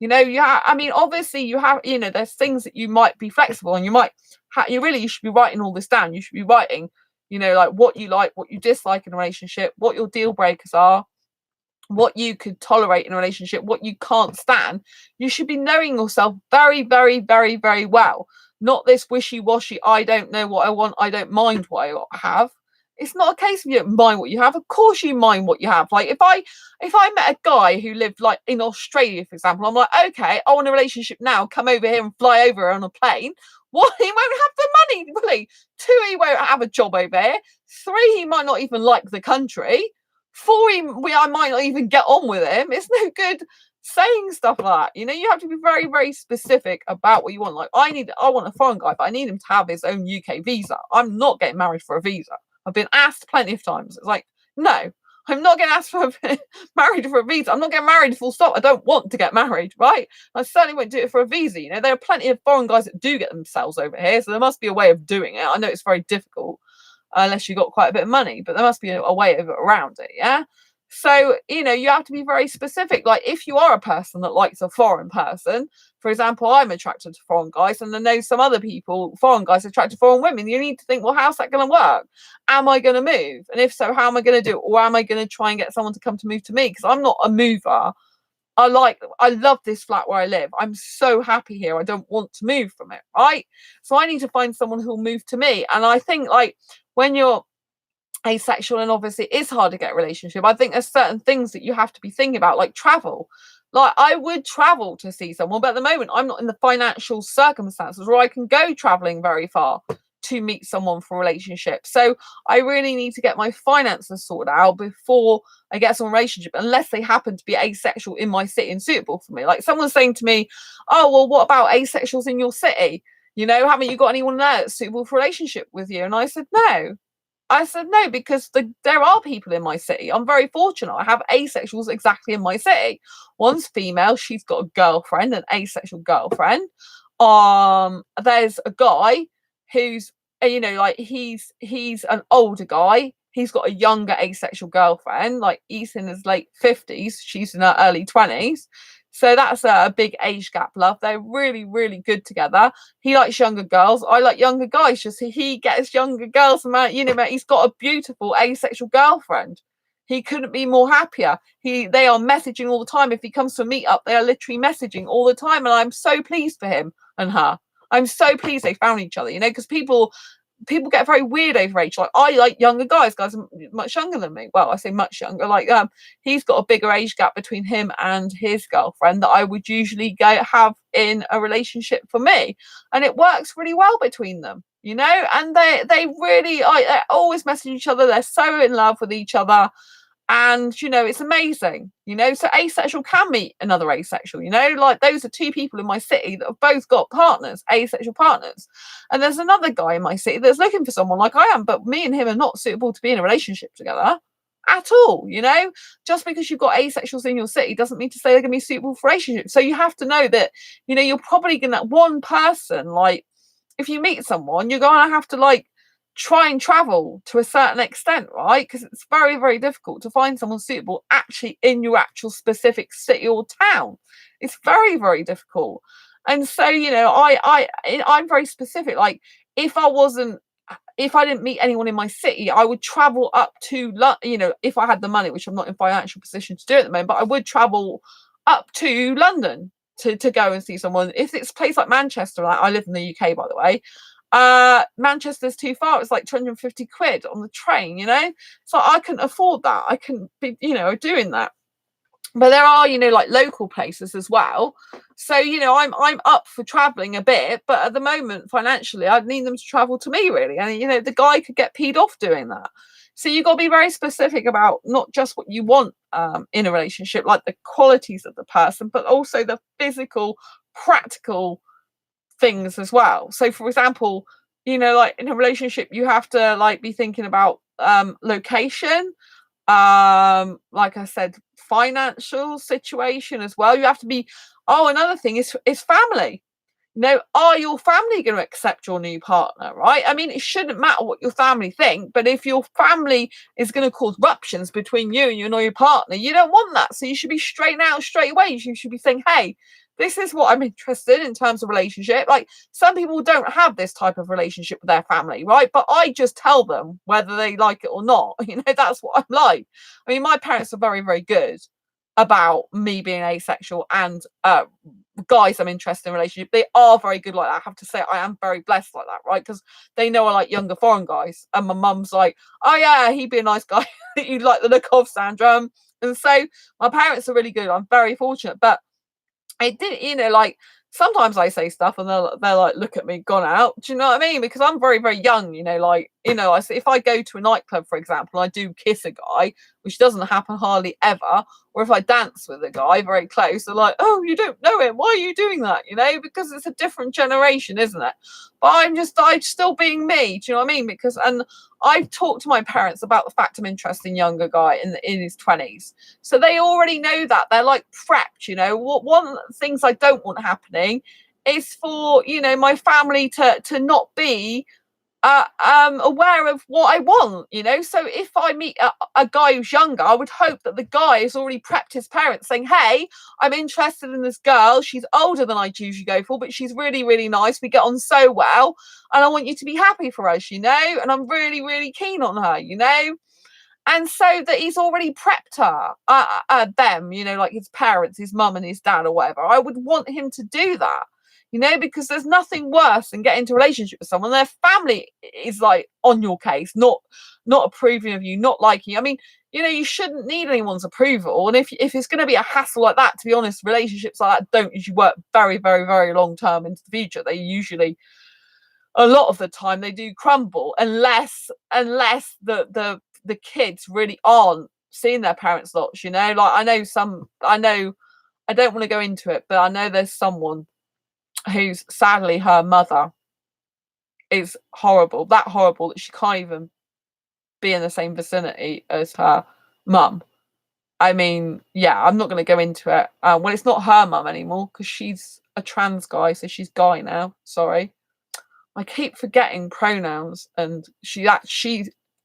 You know, I mean, obviously you have, you know, there's things that you might be flexible and you might, you should be writing all this down. You should be writing, you know, like what you dislike in a relationship, what your deal breakers are, what you could tolerate in a relationship, what you can't stand. You should be knowing yourself very, very, very, very well. Not this wishy-washy, I don't know what I want, I don't mind what I have. It's not a case of you don't mind what you have. Of course you mind what you have. Like if I met a guy who lived like in Australia, for example, I'm like, okay, I want a relationship now, come over here and fly over on a plane. One, he won't have the money, really. Two, he won't have a job over here. Three, he might not even like the country. Four, I might not even get on with him. It's no good saying stuff like that. You know, you have to be very, very specific about what you want. Like I want a foreign guy, but I need him to have his own UK visa. I'm not getting married for a visa. I've been asked plenty of times. It's like, no, I'm not getting asked for married for a visa. I'm not getting married, full stop. I don't want to get married, right? I certainly won't do it for a visa. You know, there are plenty of foreign guys that do get themselves over here, so there must be a way of doing it. I know it's very difficult unless you got quite a bit of money, but there must be a way around it, yeah? So, you know, you have to be very specific. Like if you are a person that likes a foreign person, for example, I'm attracted to foreign guys and I know some other people, foreign guys attracted to foreign women. You need to think, well, how's that going to work? Am I going to move? And if so, how am I going to do it? Or am I going to try and get someone to come to move to me? Because I'm not a mover. I love this flat where I live. I'm so happy here. I don't want to move from it, right? So I need to find someone who'll move to me. And I think like when you're asexual, and obviously it is hard to get a relationship, I think there's certain things that you have to be thinking about, like travel. Like I would travel to see someone, but at the moment I'm not in the financial circumstances where I can go traveling very far to meet someone for a relationship. So I really need to get my finances sorted out before I get some relationship, unless they happen to be asexual in my city and suitable for me. Like someone's saying to me, oh well, what about asexuals in your city? You know, haven't you got anyone there that's suitable for a relationship with you? And I said no. I said no, because there are people in my city. I'm very fortunate. I have asexuals exactly in my city. One's female. She's got a girlfriend, an asexual girlfriend. There's a guy who's, you know, like he's an older guy. He's got a younger asexual girlfriend. Like he's in his late 50s. She's in her early 20s. So that's a big age gap, love. They're really, really good together. He likes younger girls. I like younger guys. Just he gets younger girls. Man, you know, he's got a beautiful asexual girlfriend. He couldn't be more happier. They are messaging all the time. If he comes to a meetup, they are literally messaging all the time. And I'm so pleased for him and her. I'm so pleased they found each other, you know, because people get very weird over age. Like I like younger guys are much younger than me. Well, I say much younger. Like he's got a bigger age gap between him and his girlfriend that I would usually have in a relationship for me, and it works really well between them, you know. And they really they always message each other. They're so in love with each other. And you know, it's amazing, you know. So asexual can meet another asexual, you know, like those are two people in my city that have both got partners, asexual partners. And there's another guy in my city that's looking for someone like I am, but me and him are not suitable to be in a relationship together at all, you know. Just because you've got asexuals in your city doesn't mean to say they're going to be suitable for relationships. So you have to know that, you know, you're probably going to one person, like if you meet someone, you're going to have to like try and travel to a certain extent, right? Because it's very, very difficult to find someone suitable actually in your actual specific city or town. It's very, very difficult. And so, you know, I'm very specific. Like if I didn't meet anyone in my city, I would travel up to, you know, if I had the money, which I'm not in financial position to do at the moment, but I would travel up to London to go and see someone. If it's a place like Manchester, like I live in the UK, by the way, Manchester's too far. It's like 250 quid on the train, you know, so I couldn't afford that. I couldn't be, you know, doing that. but there are, like local places as well. So, I'm up for traveling a bit, but at the moment, financially, I'd need them to travel to me, really. And, the guy could get peed off doing that. So you got to be very specific about not just what you want in a relationship, like the qualities of the person, but also the physical, practical things as well. So, for example, like in a relationship, you have to like be thinking about location, like I said, financial situation as well. You have to be. Oh, another thing is family. Are your family going to accept your new partner, right? I mean, it shouldn't matter what your family think, but if your family is going to cause ruptions between you and your new partner, you don't want that. So you should be straight out straight away. You should be saying, hey, this is what I'm interested in terms of relationship. Like, some people don't have this type of relationship with their family, right? But I just tell them whether they like it or not. That's what I'm like. I mean, my parents are very, very good about me being asexual and guys I'm interested in relationship. They are very good like that. I have to say, I am very blessed like that, right? Because they know I like younger foreign guys, and my mum's like, oh yeah, he'd be a nice guy that you'd like the look of, Sandra. And so my parents are really good. I'm very fortunate. But it did, like, sometimes I say stuff and they're like, look at me, gone out. Do you know what I mean? Because I'm very, very young, like, I say, if I go to a nightclub, for example, I do kiss a guy, which doesn't happen hardly ever, or if I dance with a guy very close, they're like, oh, you don't know him, why are you doing that? Because it's a different generation, isn't it? But I'm still being me. Do you know what I mean? Because, and I've talked to my parents about the fact I'm interested in younger guy in his 20s. So they already know that. They're like prepped, One of the things I don't want happening is for, my family to not be aware of what I want, So if I meet a guy who's younger, I would hope that the guy has already prepped his parents saying, hey, I'm interested in this girl. She's older than I usually go for, but she's really, really nice. We get on so well. And I want you to be happy for us, And I'm really, really keen on her, And so that he's already prepped her, them, like his parents, his mum and his dad or whatever. I would want him to do that, because there's nothing worse than getting into a relationship with someone. Their family is like on your case, not approving of you, not liking you. I mean, you shouldn't need anyone's approval. And if it's going to be a hassle like that, to be honest, relationships like that don't usually work very, very, very long term into the future. They usually, a lot of the time, they do crumble unless the kids really aren't seeing their parents lots, like I don't want to go into it, but I know there's someone who's sadly, her mother is horrible, that horrible that she can't even be in the same vicinity as her mum. I mean, yeah, I'm not going to go into it. Well, it's not her mum anymore because she's a trans guy, so she's guy now. Sorry, I keep forgetting pronouns, and she's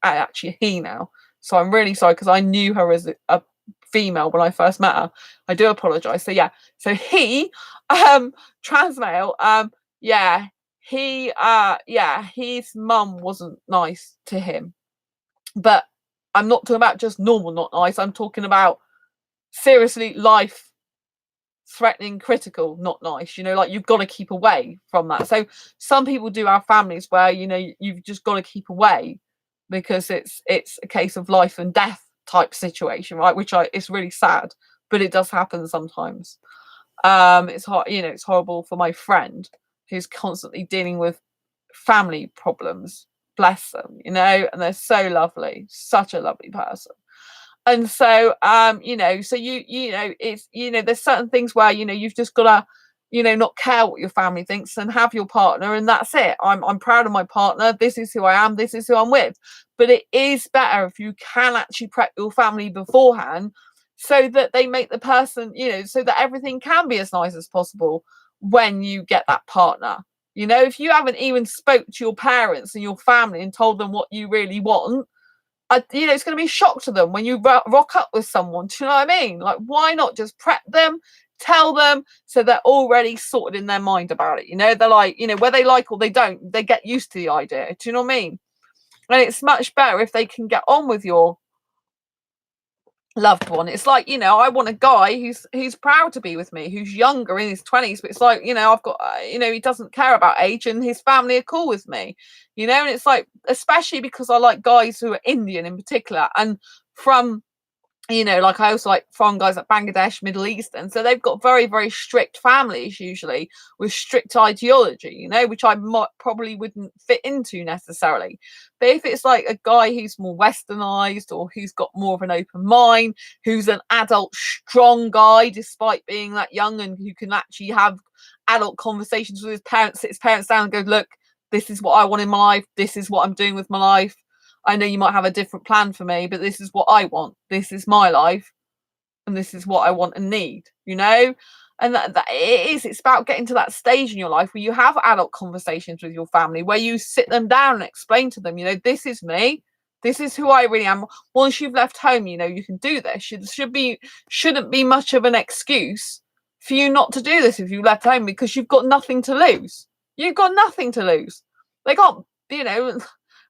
actually he now. So I'm really sorry because I knew her as a female when I first met her. I do apologize. So yeah, so he, trans male, yeah, his mum wasn't nice to him. But I'm not talking about just normal not nice. I'm talking about seriously life threatening, critical, not nice. Like, you've got to keep away from that. So some people do have families where you've just got to keep away because it's a case of life and death type situation, right? Which it's really sad, but it does happen sometimes. It's hard, it's horrible for my friend who's constantly dealing with family problems. Bless them, and they're so lovely, such a lovely person. And so so it's there's certain things where you've just got to not care what your family thinks and have your partner, and that's it. I'm proud of my partner, this is who I am, this is who I'm with. But it is better if you can actually prep your family beforehand so that they make the person, so that everything can be as nice as possible when you get that partner. If you haven't even spoke to your parents and your family and told them what you really want, it's going to be a shock to them when you rock up with someone. Do you know what I mean? Like, why not just prep them, tell them, so they're already sorted in their mind about it? They're like, whether they like or they don't, they get used to the idea. Do you know what I mean? And it's much better if they can get on with your loved one. It's like, I want a guy who's proud to be with me, who's younger, in his 20s, but it's like, I've got he doesn't care about age and his family are cool with me, and it's like, especially because I like guys who are Indian in particular and from like I also like foreign guys like Bangladesh, Middle Eastern, so they've got very, very strict families usually with strict ideology, which I probably wouldn't fit into necessarily. But if it's like a guy who's more westernized or who's got more of an open mind, who's an adult, strong guy despite being that young, and who can actually have adult conversations with his parents, sit his parents down and go, look, this is what I want in my life, this is what I'm doing with my life. I know you might have a different plan for me, but this is what I want. This is my life, and this is what I want and need, And that it's about getting to that stage in your life where you have adult conversations with your family, where you sit them down and explain to them, this is me. This is who I really am. Once you've left home, you can do this. Shouldn't be much of an excuse for you not to do this if you left home, because you've got nothing to lose. You've got nothing to lose. They can't,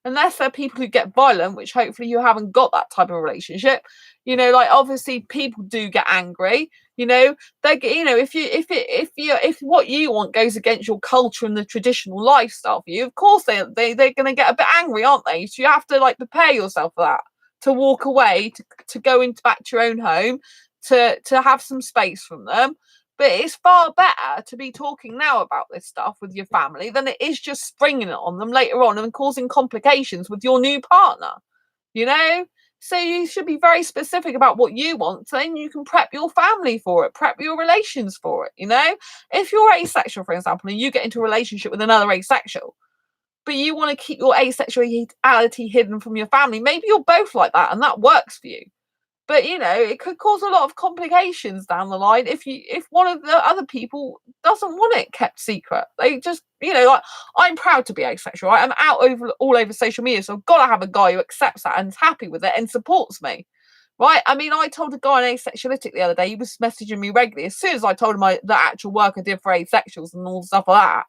unless they're people who get violent, which hopefully you haven't got that type of relationship. Like obviously people do get angry. If what you want goes against your culture and the traditional lifestyle for you, of course they're going to get a bit angry, aren't they? So you have to prepare yourself for that, to walk away, to go into back to your own home, to have some space from them. But it's far better to be talking now about this stuff with your family than it is just springing it on them later on and causing complications with your new partner, So you should be very specific about what you want, so then you can prep your family for it, prep your relations for it, If you're asexual, for example, and you get into a relationship with another asexual, but you want to keep your asexuality hidden from your family, maybe you're both like that and that works for you. But it could cause a lot of complications down the line if one of the other people doesn't want it kept secret. They just, I'm proud to be asexual. Right? I'm out all over social media, so I've got to have a guy who accepts that and is happy with it and supports me. Right? I mean, I told a guy on Asexuality the other day, he was messaging me regularly. As soon as I told him the actual work I did for asexuals and all stuff like that,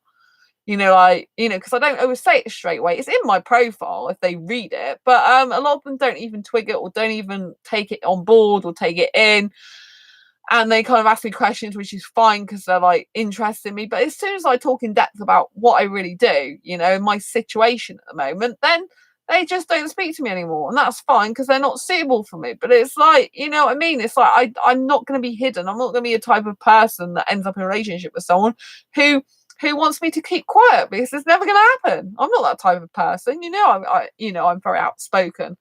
because I don't always say it straight away. It's in my profile if they read it, but a lot of them don't even twig it or don't even take it on board or take it in, and they kind of ask me questions, which is fine because they're interested in me. But as soon as I talk in depth about what I really do, my situation at the moment, then they just don't speak to me anymore, and that's fine because they're not suitable for me. But it's what I mean. It's I'm not going to be hidden. I'm not going to be a type of person that ends up in a relationship with someone who wants me to keep quiet, because it's never going to happen. I'm not that type of person. I'm very outspoken.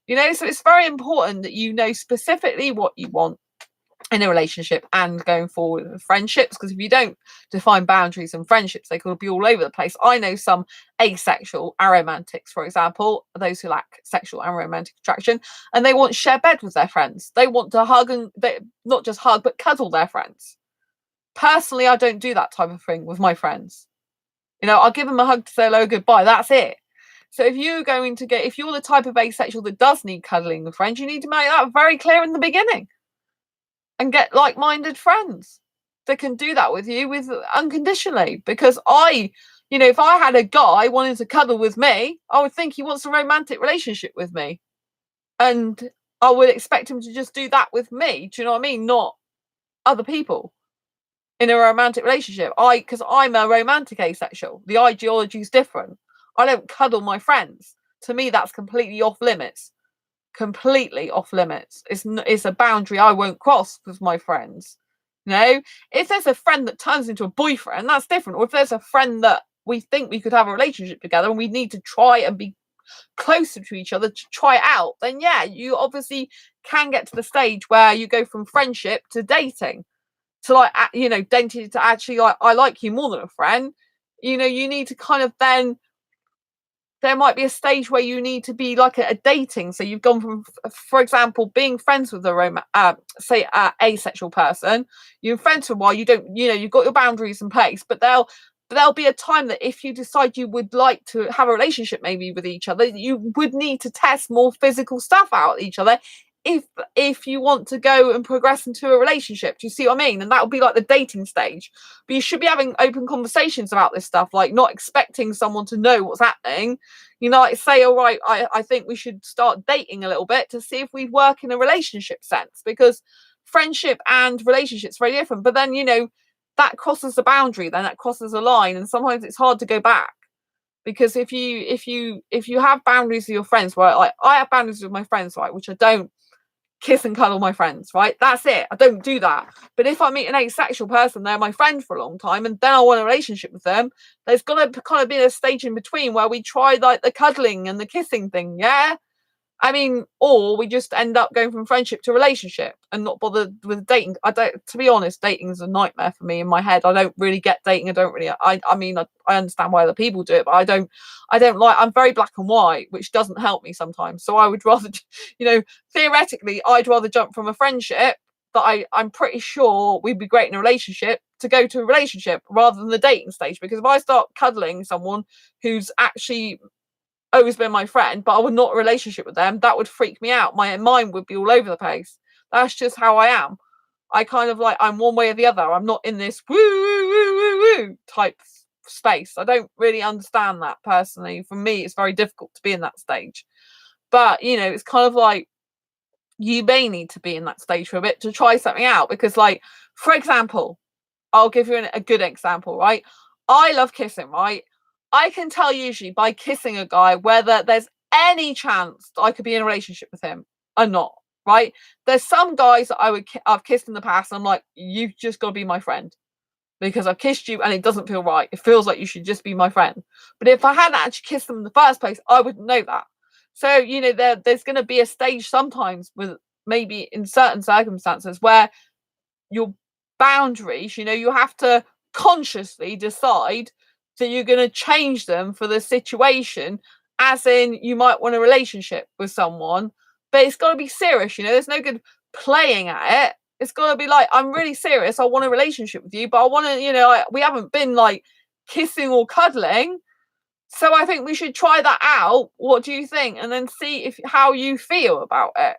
So it's very important that you know specifically what you want in a relationship and going forward with friendships, because if you don't define boundaries in friendships, they could be all over the place. I know some asexual aromantics, for example, those who lack sexual and romantic attraction, and they want to share bed with their friends. They want to hug, and not just hug, but cuddle their friends. Personally, I don't do that type of thing with my friends. I'll give them a hug to say hello, goodbye. That's it. So if you're the type of asexual that does need cuddling with friends, you need to make that very clear in the beginning and get like-minded friends that can do that with you unconditionally. Because if I had a guy wanting to cuddle with me, I would think he wants a romantic relationship with me. And I would expect him to just do that with me. Do you know what I mean? Not other people. In a romantic relationship, because I'm a romantic asexual, the ideology is different. I don't cuddle my friends. To me, that's completely off limits. It's a boundary I won't cross with my friends. If there's a friend that turns into a boyfriend, that's different. Or if there's a friend that we think we could have a relationship together and we need to try and be closer to each other to try it out, then yeah, you obviously can get to the stage where you go from friendship to dating. To dating to actually I like you more than a friend. You need to kind of then there might be a stage where you need to be a dating. So you've gone from, for example, being friends with a asexual person. You're friends for a while. You don't, you've got your boundaries in place, but there'll be a time that if you decide you would like to have a relationship maybe with each other, you would need to test more physical stuff out with each other if you want to go and progress into a relationship. Do you see what I mean? And that would be the dating stage. But you should be having open conversations about this stuff, not expecting someone to know what's happening. Say, all right, I think we should start dating a little bit to see if we work in a relationship sense, because friendship and relationships are very different. But then that crosses the boundary, then that crosses a line, and sometimes it's hard to go back. Because if you have boundaries with your friends, right, I have boundaries with my friends, right, which I don't kiss and cuddle my friends, right? That's it. I don't do that. But if I meet an asexual person, they're my friend for a long time, and then I want a relationship with them, there's got to kind of be a stage in between where we try like the cuddling and the kissing thing, yeah? I mean, or we just end up going from friendship to relationship and not bothered with dating. I don't, to be honest, dating is a nightmare for me in my head. I don't really get dating. I don't really, I mean, I understand why other people do it, but I don't like, I'm very black and white, which doesn't help me sometimes. So I would rather, theoretically, I'd rather jump from a friendship that I'm pretty sure we'd be great in a relationship to go to a relationship rather than the dating stage. Because if I start cuddling someone who's actually always been my friend, but I would not a relationship with them, that would freak me out. My mind would be all over the place. That's just how I am. I kind of like, I'm one way or the other. I'm not in this woo woo woo woo woo type space. I don't really understand that personally. For me, it's very difficult to be in that stage. But it's kind of like you may need to be in that stage for a bit to try something out. Because, like, for example, I'll give you a good example, right? I love kissing, right? I can tell usually by kissing a guy whether there's any chance that I could be in a relationship with him or not, right? There's some guys that I've kissed in the past, and I'm like, you've just got to be my friend because I've kissed you and it doesn't feel right. It feels like you should just be my friend. But if I hadn't actually kissed them in the first place, I wouldn't know that. So there's going to be a stage sometimes with maybe in certain circumstances where your boundaries, you have to consciously decide that you're going to change them for the situation, as in you might want a relationship with someone, but it's got to be serious. There's no good playing at it. It's got to be like, I'm really serious, I want a relationship with you, but I want to, we haven't been like kissing or cuddling, so I think we should try that out. What do you think? And then see how you feel about it.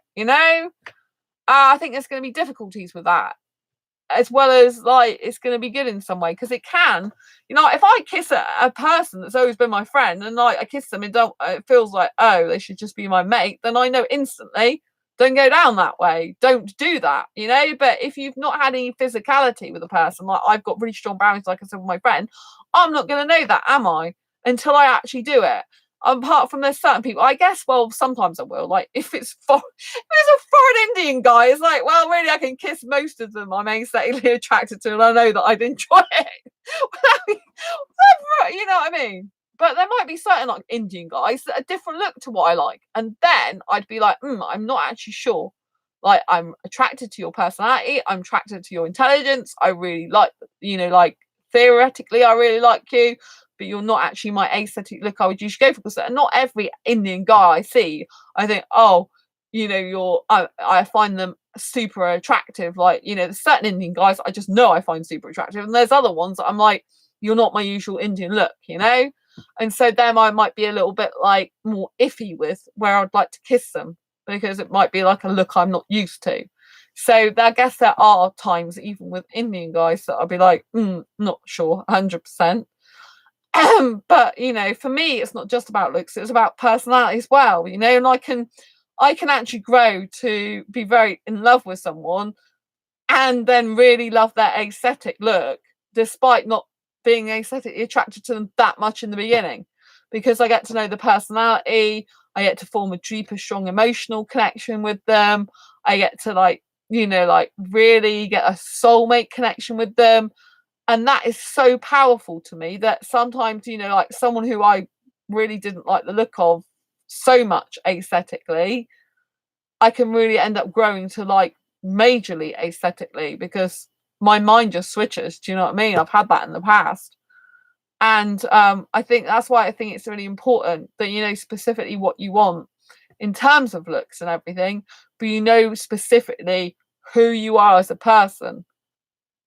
I think there's going to be difficulties with that, as well as like it's going to be good in some way, because it can, if I kiss a person that's always been my friend and like I kiss them, it feels like, oh, they should just be my mate, then I know instantly, don't go down that way, don't do that. But if you've not had any physicality with a person, like I've got really strong boundaries, like I said with my friend, I'm not going to know that, am I, until I actually do it. Apart from, there's certain people, I guess, well, sometimes I will, like if it's a foreign Indian guy, it's like, well, really, I can kiss most of them I'm aesthetically attracted to, and I know that I'd enjoy it. You know what I mean? But there might be certain like Indian guys that are different look to what I like, and then I'd be like, I'm not actually sure. Like, I'm attracted to your personality, I'm attracted to your intelligence, I really like, like theoretically, I really like you, but you're not actually my aesthetic look I would usually go for. Because not every Indian guy I see, I think, oh, I find them super attractive. Like, there's certain Indian guys I just know I find super attractive, and there's other ones that I'm like, you're not my usual Indian look, and so them I might be a little bit like more iffy with, where I'd like to kiss them, because it might be like a look I'm not used to. So I guess there are times, even with Indian guys, that I'll be like, not sure 100%. But for me, it's not just about looks, it's about personality as well, and I can actually grow to be very in love with someone and then really love their aesthetic look, despite not being aesthetically attracted to them that much in the beginning, because I get to know the personality, I get to form a deeper, strong emotional connection with them, I get to like really get a soulmate connection with them. And that is so powerful to me, that sometimes, like someone who I really didn't like the look of so much aesthetically, I can really end up growing to like majorly aesthetically, because my mind just switches. Do you know what I mean? I've had that in the past. And I think that's why I think it's really important that specifically what you want in terms of looks and everything, but specifically who you are as a person,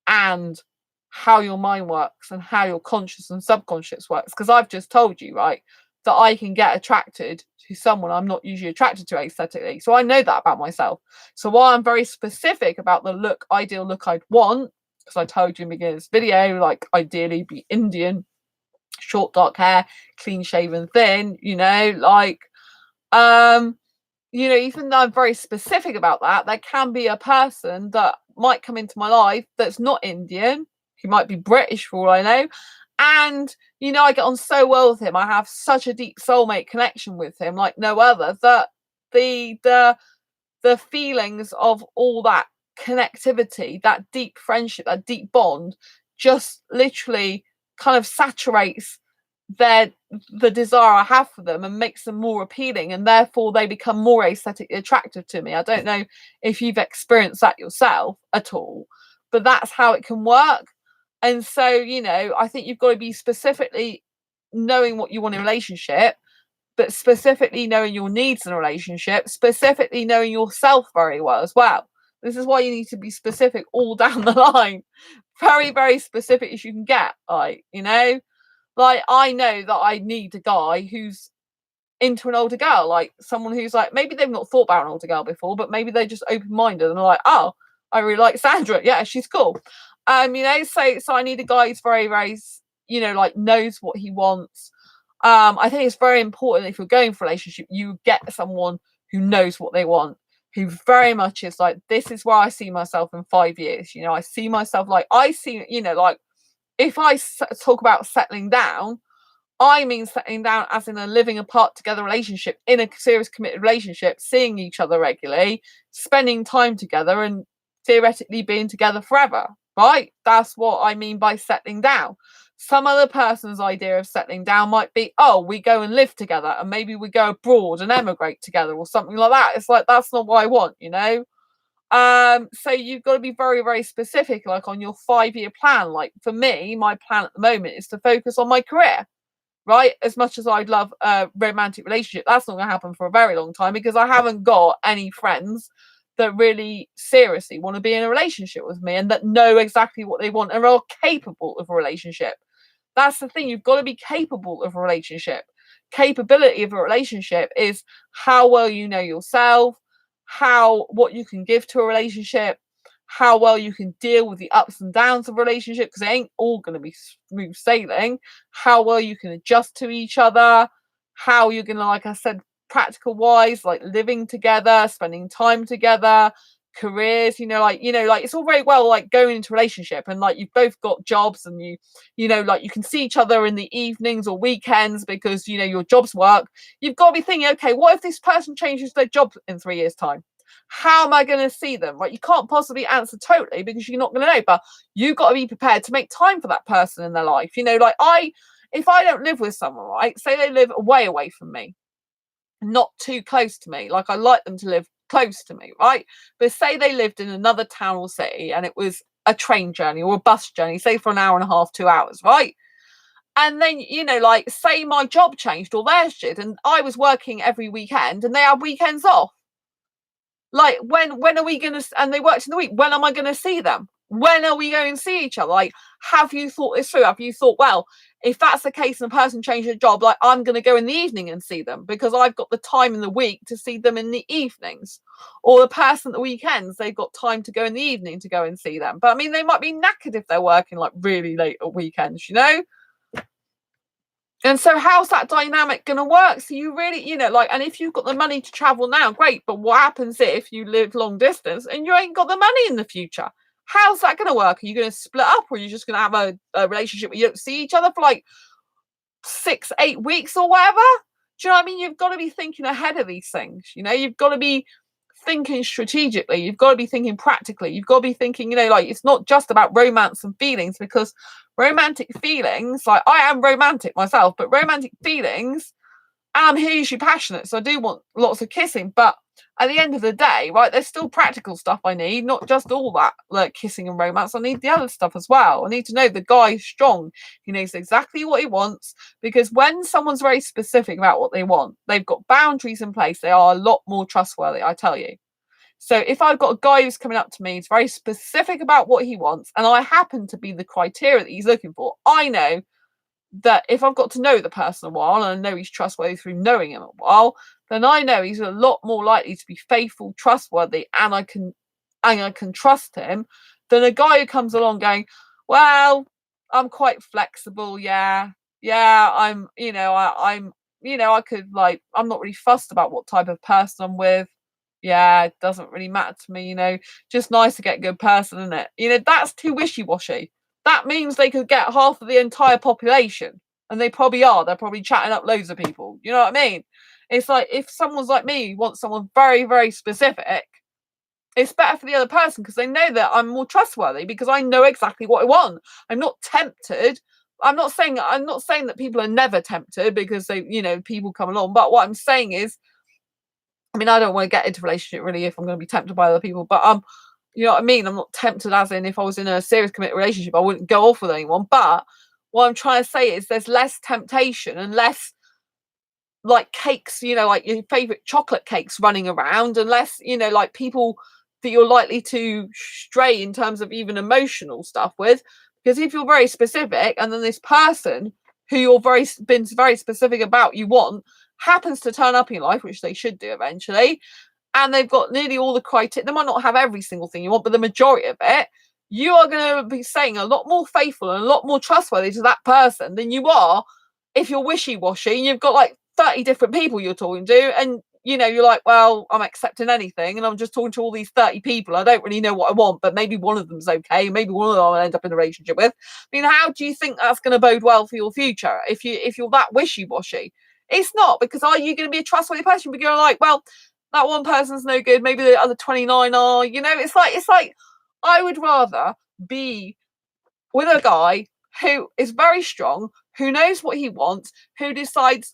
and how your mind works, and how your conscious and subconscious works. Because I've just told you, right, that I can get attracted to someone I'm not usually attracted to aesthetically. So I know that about myself. So while I'm very specific about the ideal look I'd want, because I told you in the beginning of this video, like ideally be Indian, short dark hair, clean shaven, thin, even though I'm very specific about that, there can be a person that might come into my life that's not Indian. He might be British for all I know. And, I get on so well with him. I have such a deep soulmate connection with him, like no other, that the the feelings of all that connectivity, that deep friendship, that deep bond, just literally kind of saturates the desire I have for them and makes them more appealing, and therefore they become more aesthetically attractive to me. I don't know if you've experienced that yourself at all, but that's how it can work. And so, you know, I think you've got to be specifically knowing what you want in a relationship, but specifically knowing your needs in a relationship, specifically knowing yourself very well as well. This is why you need to be specific all down the line. Very, very specific as you can get. Like, you know, like I know that I need a guy who's into an older girl, like someone who's like, maybe they've not thought about an older girl before, but maybe they're just open-minded and are like, oh, I really like Sandra. Yeah, she's cool. You know, so I need a guy who's very, very, you know, like knows what he wants. I think it's very important if you're going for a relationship, you get someone who knows what they want, who very much is like, this is where I see myself in 5 years. You know, I see myself like, I see, you know, like if I talk about settling down, I mean settling down as in a living apart together relationship, in a serious committed relationship, seeing each other regularly, spending time together and theoretically being together forever, right? That's what I mean by settling down. Some other person's idea of settling down might be, oh, we go and live together and maybe we go abroad and emigrate together or something like that. It's like, that's not what I want, you know? So you've got to be very, very specific, like on your 5-year plan. Like for me, my plan at the moment is to focus on my career, right? As much as I'd love a romantic relationship, that's not going to happen for a very long time because I haven't got any friends that really seriously want to be in a relationship with me and that know exactly what they want and are capable of a relationship. That's the thing. You've got to be capable of a relationship. Capability of a relationship is how well you know yourself, what you can give to a relationship, how well you can deal with the ups and downs of a relationship, because it ain't all going to be smooth sailing, how well you can adjust to each other, how you're going to, like I said, practical wise, like living together, spending time together, careers, you know, like it's all very well like going into a relationship and like you've both got jobs and you know, like you can see each other in the evenings or weekends because, you know, your jobs work. You've got to be thinking, okay, what if this person changes their job in 3 years' time? How am I going to see them? Right? You can't possibly answer totally because you're not going to know, but you've got to be prepared to make time for that person in their life. You know, like if I don't live with someone, right, say they live away from me, not too close to me, like I like them to live close to me, right? But say they lived in another town or city and it was a train journey or a bus journey, say for an hour and a half, 2 hours, right? And then, you know, like say my job changed or theirs did and I was working every weekend and they had weekends off. Like when are we gonna, and they worked in the week, when am I gonna see them? When are we going to see each other? Like, have you thought this through? Have you thought, well, if that's the case and a person changed their job, like I'm going to go in the evening and see them because I've got the time in the week to see them in the evenings. Or the person at the weekends, they've got time to go in the evening to go and see them. But I mean, they might be knackered if they're working like really late at weekends, you know? And so how's that dynamic going to work? So you really, you know, like, and if you've got the money to travel now, great. But what happens if you live long distance and you ain't got the money in the future? How's that going to work? Are you going to split up or are you just going to have a relationship where you don't see each other for like 6, 8 weeks or whatever? Do you know what I mean? You've got to be thinking ahead of these things. You know, you've got to be thinking strategically. You've got to be thinking practically. You've got to be thinking, you know, like it's not just about romance and feelings, because romantic feelings, like I am romantic myself, but romantic feelings, I'm hugely passionate, so I do want lots of kissing, but at the end of the day, right, there's still practical stuff I need, not just all that like kissing and romance. I need the other stuff as well. I need to know the guy's strong, he knows exactly what he wants, because when someone's very specific about what they want, they've got boundaries in place, they are a lot more trustworthy, I tell you. So if I've got a guy who's coming up to me, he's very specific about what he wants, and I happen to be the criteria that he's looking for, I know that if I've got to know the person a while and I know he's trustworthy through knowing him a while, then I know he's a lot more likely to be faithful, trustworthy, and I can trust him than a guy who comes along going, well, I'm quite flexible, yeah, I'm, you know, I'm, you know, I could like, I'm not really fussed about what type of person I'm with. Yeah, it doesn't really matter to me, you know, just nice to get a good person, isn't it? You know, that's too wishy-washy. That means they could get half of the entire population, and they probably are. They're probably chatting up loads of people. You know what I mean? It's like if someone's like me, wants someone very, very specific, it's better for the other person because they know that I'm more trustworthy because I know exactly what I want. I'm not tempted. I'm not saying that people are never tempted because people come along. But what I'm saying is, I mean, I don't want to get into a relationship really if I'm going to be tempted by other people. But you know what I mean? I'm not tempted as in if I was in a serious committed relationship, I wouldn't go off with anyone. But what I'm trying to say is there's less temptation and less like cakes, like your favorite chocolate cakes running around, unless, like people that you're likely to stray in terms of even emotional stuff with. Because if you're very specific and then this person who you're been very specific about you want happens to turn up in your life, which they should do eventually, and they've got nearly all the criteria, they might not have every single thing you want, but the majority of it, you are going to be saying a lot more faithful and a lot more trustworthy to that person than you are if you're wishy-washy and you've got like 30 different people you're talking to, and you're like, well, I'm accepting anything and I'm just talking to all these 30 people. I don't really know what I want, but maybe one of them's okay, maybe one of them I'll end up in a relationship with. I mean, how do you think that's going to bode well for your future if you're that wishy-washy? It's not, because are you going to be a trustworthy person? But you're like, well, that one person's no good, maybe the other 29 are. It's like I would rather be with a guy who is very strong, who knows what he wants, who decides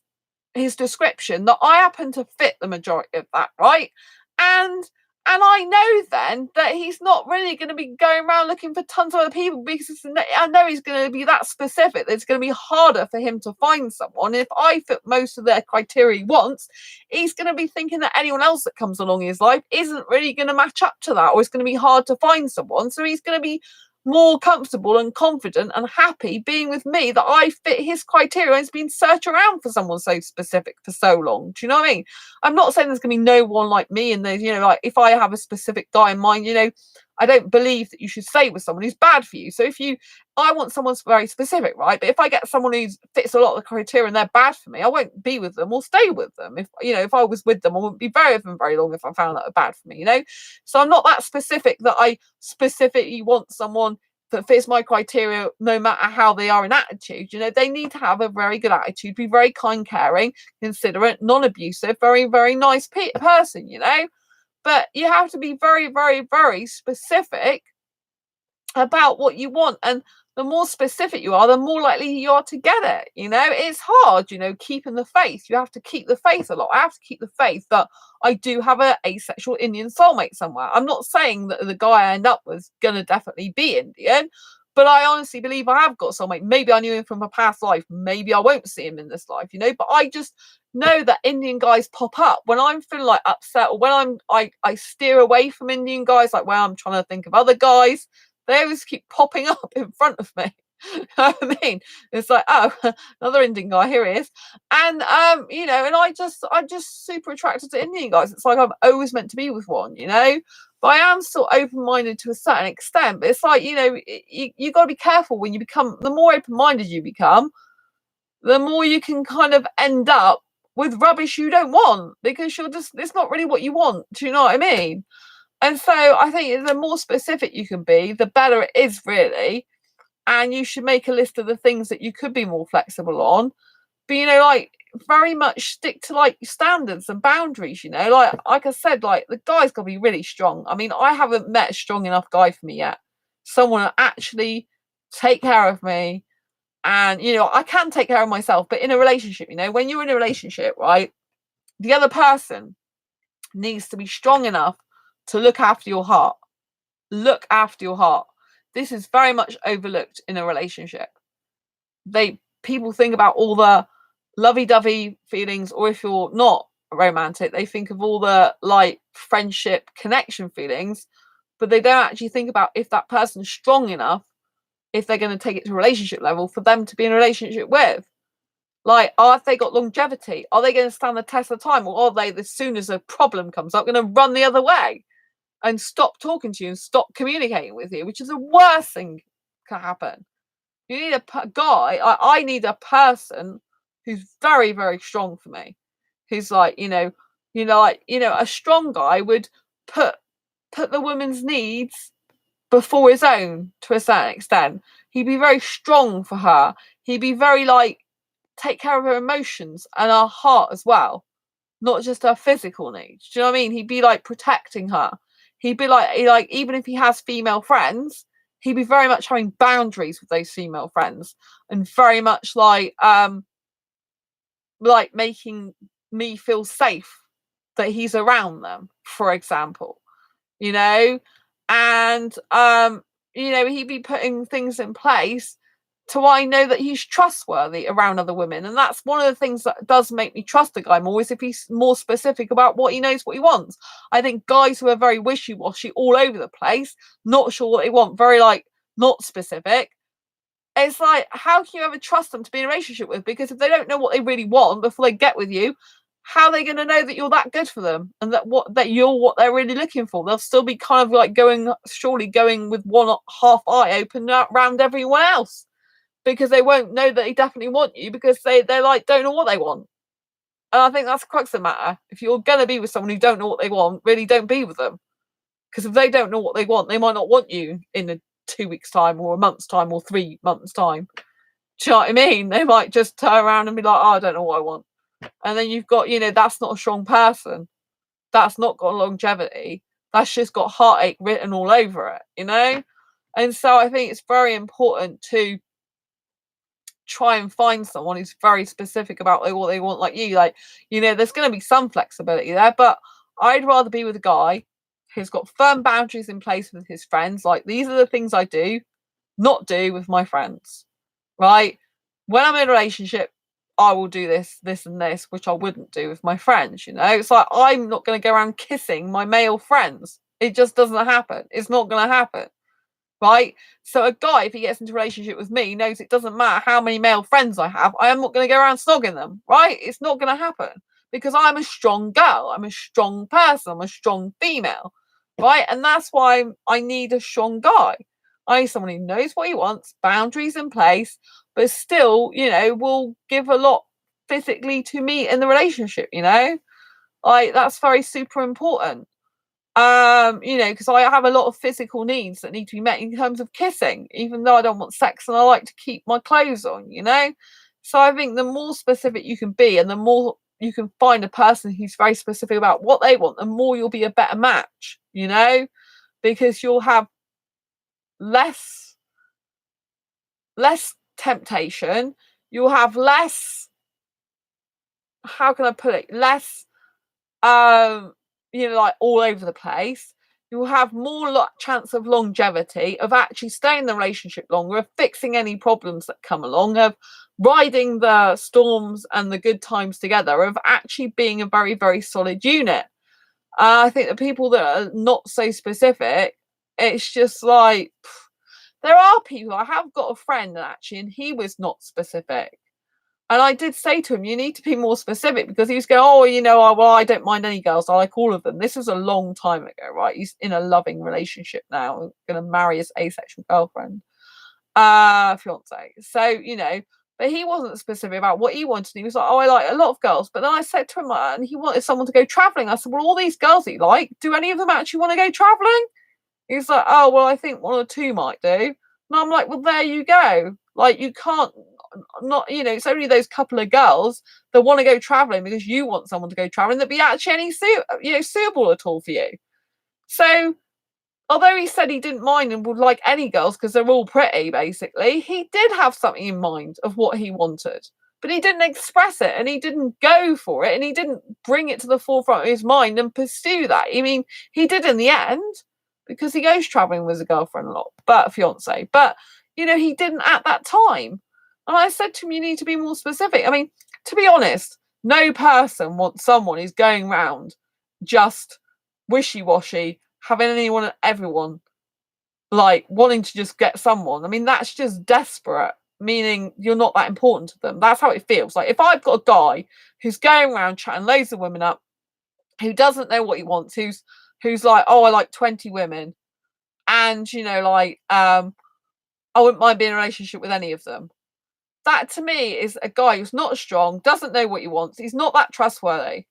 his description, that I happen to fit the majority of that, right? And I know then that he's not really going to be going around looking for tons of other people, because I know he's going to be that specific. It's going to be harder for him to find someone. If I fit most of their criteria he wants, he's going to be thinking that anyone else that comes along in his life isn't really going to match up to that, or it's going to be hard to find someone. So he's going to be more comfortable and confident and happy being with me, that I fit his criteria. He's been searching around for someone so specific for so long. Do you know what I mean? I'm not saying there's going to be no one like me, and there's, like if I have a specific guy in mind, I don't believe that you should stay with someone who's bad for you. So I want someone very specific, right? But if I get someone who fits a lot of the criteria and they're bad for me, I won't be with them or stay with them. If I was with them, I wouldn't be with them very long if I found that they're bad for me, So I'm not that specific that I specifically want someone that fits my criteria no matter how they are in attitude. They need to have a very good attitude, be very kind, caring, considerate, non-abusive, very, very nice person, But you have to be very, very, very specific about what you want. And the more specific you are, the more likely you are to get it. It's hard, keeping the faith. You have to keep the faith a lot. I have to keep the faith that I do have an asexual Indian soulmate somewhere. I'm not saying that the guy I end up with is going to definitely be Indian, but I honestly believe I have got a soulmate. Maybe I knew him from a past life. Maybe I won't see him in this life, but I just know that Indian guys pop up when I'm feeling like upset, or when I steer away from Indian guys, like when I'm trying to think of other guys. They always keep popping up in front of me. You know what I mean? It's like, oh, another Indian guy, here he is. And and I'm just super attracted to Indian guys. It's like I'm always meant to be with one, But I am still open-minded to a certain extent. But it's like, you got to be careful when you become, the more open-minded you become, the more you can kind of end up with rubbish you don't want, because it's not really what you want. Do you know what I mean? And so I think the more specific you can be, the better it is, really. And you should make a list of the things that you could be more flexible on. But, like very much stick to like standards and boundaries, like I said, like the guy's got to be really strong. I mean, I haven't met a strong enough guy for me yet. Someone to actually take care of me. And, I can take care of myself, but in a relationship, when you're in a relationship, right, the other person needs to be strong enough to look after your heart. Look after your heart. This is very much overlooked in a relationship. People think about all the lovey-dovey feelings, or if you're not romantic, they think of all the like friendship connection feelings, but they don't actually think about if that person's strong enough, if they're going to take it to relationship level for them to be in a relationship with. Like, have they got longevity? Are they going to stand the test of time? Or are they, as soon as a problem comes up, going to run the other way and stop talking to you and stop communicating with you, which is the worst thing can happen. You need a guy. I need a person who's very, very strong for me. Who's like, a strong guy would put the woman's needs before his own to a certain extent. He'd be very strong for her. He'd be very like, take care of her emotions and her heart as well, not just her physical needs. Do you know what I mean? He'd be like protecting her. he'd be like even if he has female friends, he'd be very much having boundaries with those female friends, and very much like making me feel safe that he's around them, for example, you know, and he'd be putting things in place to I know that he's trustworthy around other women. And that's one of the things that does make me trust a guy more, is if he's more specific about what he knows, what he wants. I think guys who are very wishy-washy, all over the place, not sure what they want, very not specific, it's like, how can you ever trust them to be in a relationship with? Because if they don't know what they really want before they get with you, how are they going to know that you're that good for them and that you're what they're really looking for? They'll still be kind of like going with one half eye open around everyone else, because they won't know that they definitely want you, because they don't know what they want. And I think that's the crux of the matter. If you're going to be with someone who don't know what they want, really don't be with them. Because if they don't know what they want, they might not want you in 2 weeks' time, or a month's time, or 3 months' time. Do you know what I mean? They might just turn around and be like, oh, I don't know what I want. And then you've got, that's not a strong person. That's not got longevity. That's just got heartache written all over it, And so I think it's very important to try and find someone who's very specific about what they want, like you. There's going to be some flexibility there, but I'd rather be with a guy who's got firm boundaries in place with his friends. Like, these are the things I do not do with my friends, right? When I'm in a relationship, I will do this, and this, which I wouldn't do with my friends. It's like, I'm not going to go around kissing my male friends. It just doesn't happen. It's not going to happen, right? So a guy, if he gets into a relationship with me, knows it doesn't matter how many male friends I have, I am not going to go around snogging them, right? It's not going to happen, because I'm a strong girl. I'm a strong person. I'm a strong female, right? And that's why I need a strong guy. I need someone who knows what he wants, boundaries in place, but still, will give a lot physically to me in the relationship, that's very super important. Because I have a lot of physical needs that need to be met in terms of kissing, even though I don't want sex and I like to keep my clothes on, So I think the more specific you can be, and the more you can find a person who's very specific about what they want, the more you'll be a better match, because you'll have less temptation, you'll have less, how can I put it, less all over the place. You'll have more chance of longevity, of actually staying in the relationship longer, of fixing any problems that come along, of riding the storms and the good times together, of actually being a very, very solid unit. I think the people that are not so specific, it's just like, there are people. I have got a friend actually, and he was not specific. And I did say to him, you need to be more specific, because he was going, I don't mind any girls. I like all of them. This was a long time ago, right? He's in a loving relationship now, going to marry his asexual girlfriend, fiance. So, but he wasn't specific about what he wanted. He was like, I like a lot of girls. But then I said to him, and he wanted someone to go traveling. I said, well, all these girls that you like, do any of them actually want to go traveling? He's like, oh, well, I think one or two might do. And I'm like, well, there you go. Like, you can't, it's only those couple of girls that want to go traveling because you want someone to go traveling that be actually any suitable at all for you. So, although he said he didn't mind and would like any girls because they're all pretty, basically, he did have something in mind of what he wanted. But he didn't express it, and he didn't go for it, and he didn't bring it to the forefront of his mind and pursue that. I mean, he did in the end, because he goes traveling with a girlfriend a lot, but a fiance. But, he didn't at that time. And I said to him, you need to be more specific. I mean, to be honest, no person wants someone who's going around just wishy-washy, having anyone and everyone, like, wanting to just get someone. I mean, that's just desperate, meaning you're not that important to them. That's how it feels. Like, if I've got a guy who's going around chatting loads of women up, who doesn't know what he wants, who's like, oh, I like 20 women, and, I wouldn't mind being in a relationship with any of them. That, to me, is a guy who's not strong, doesn't know what he wants. He's not that trustworthy.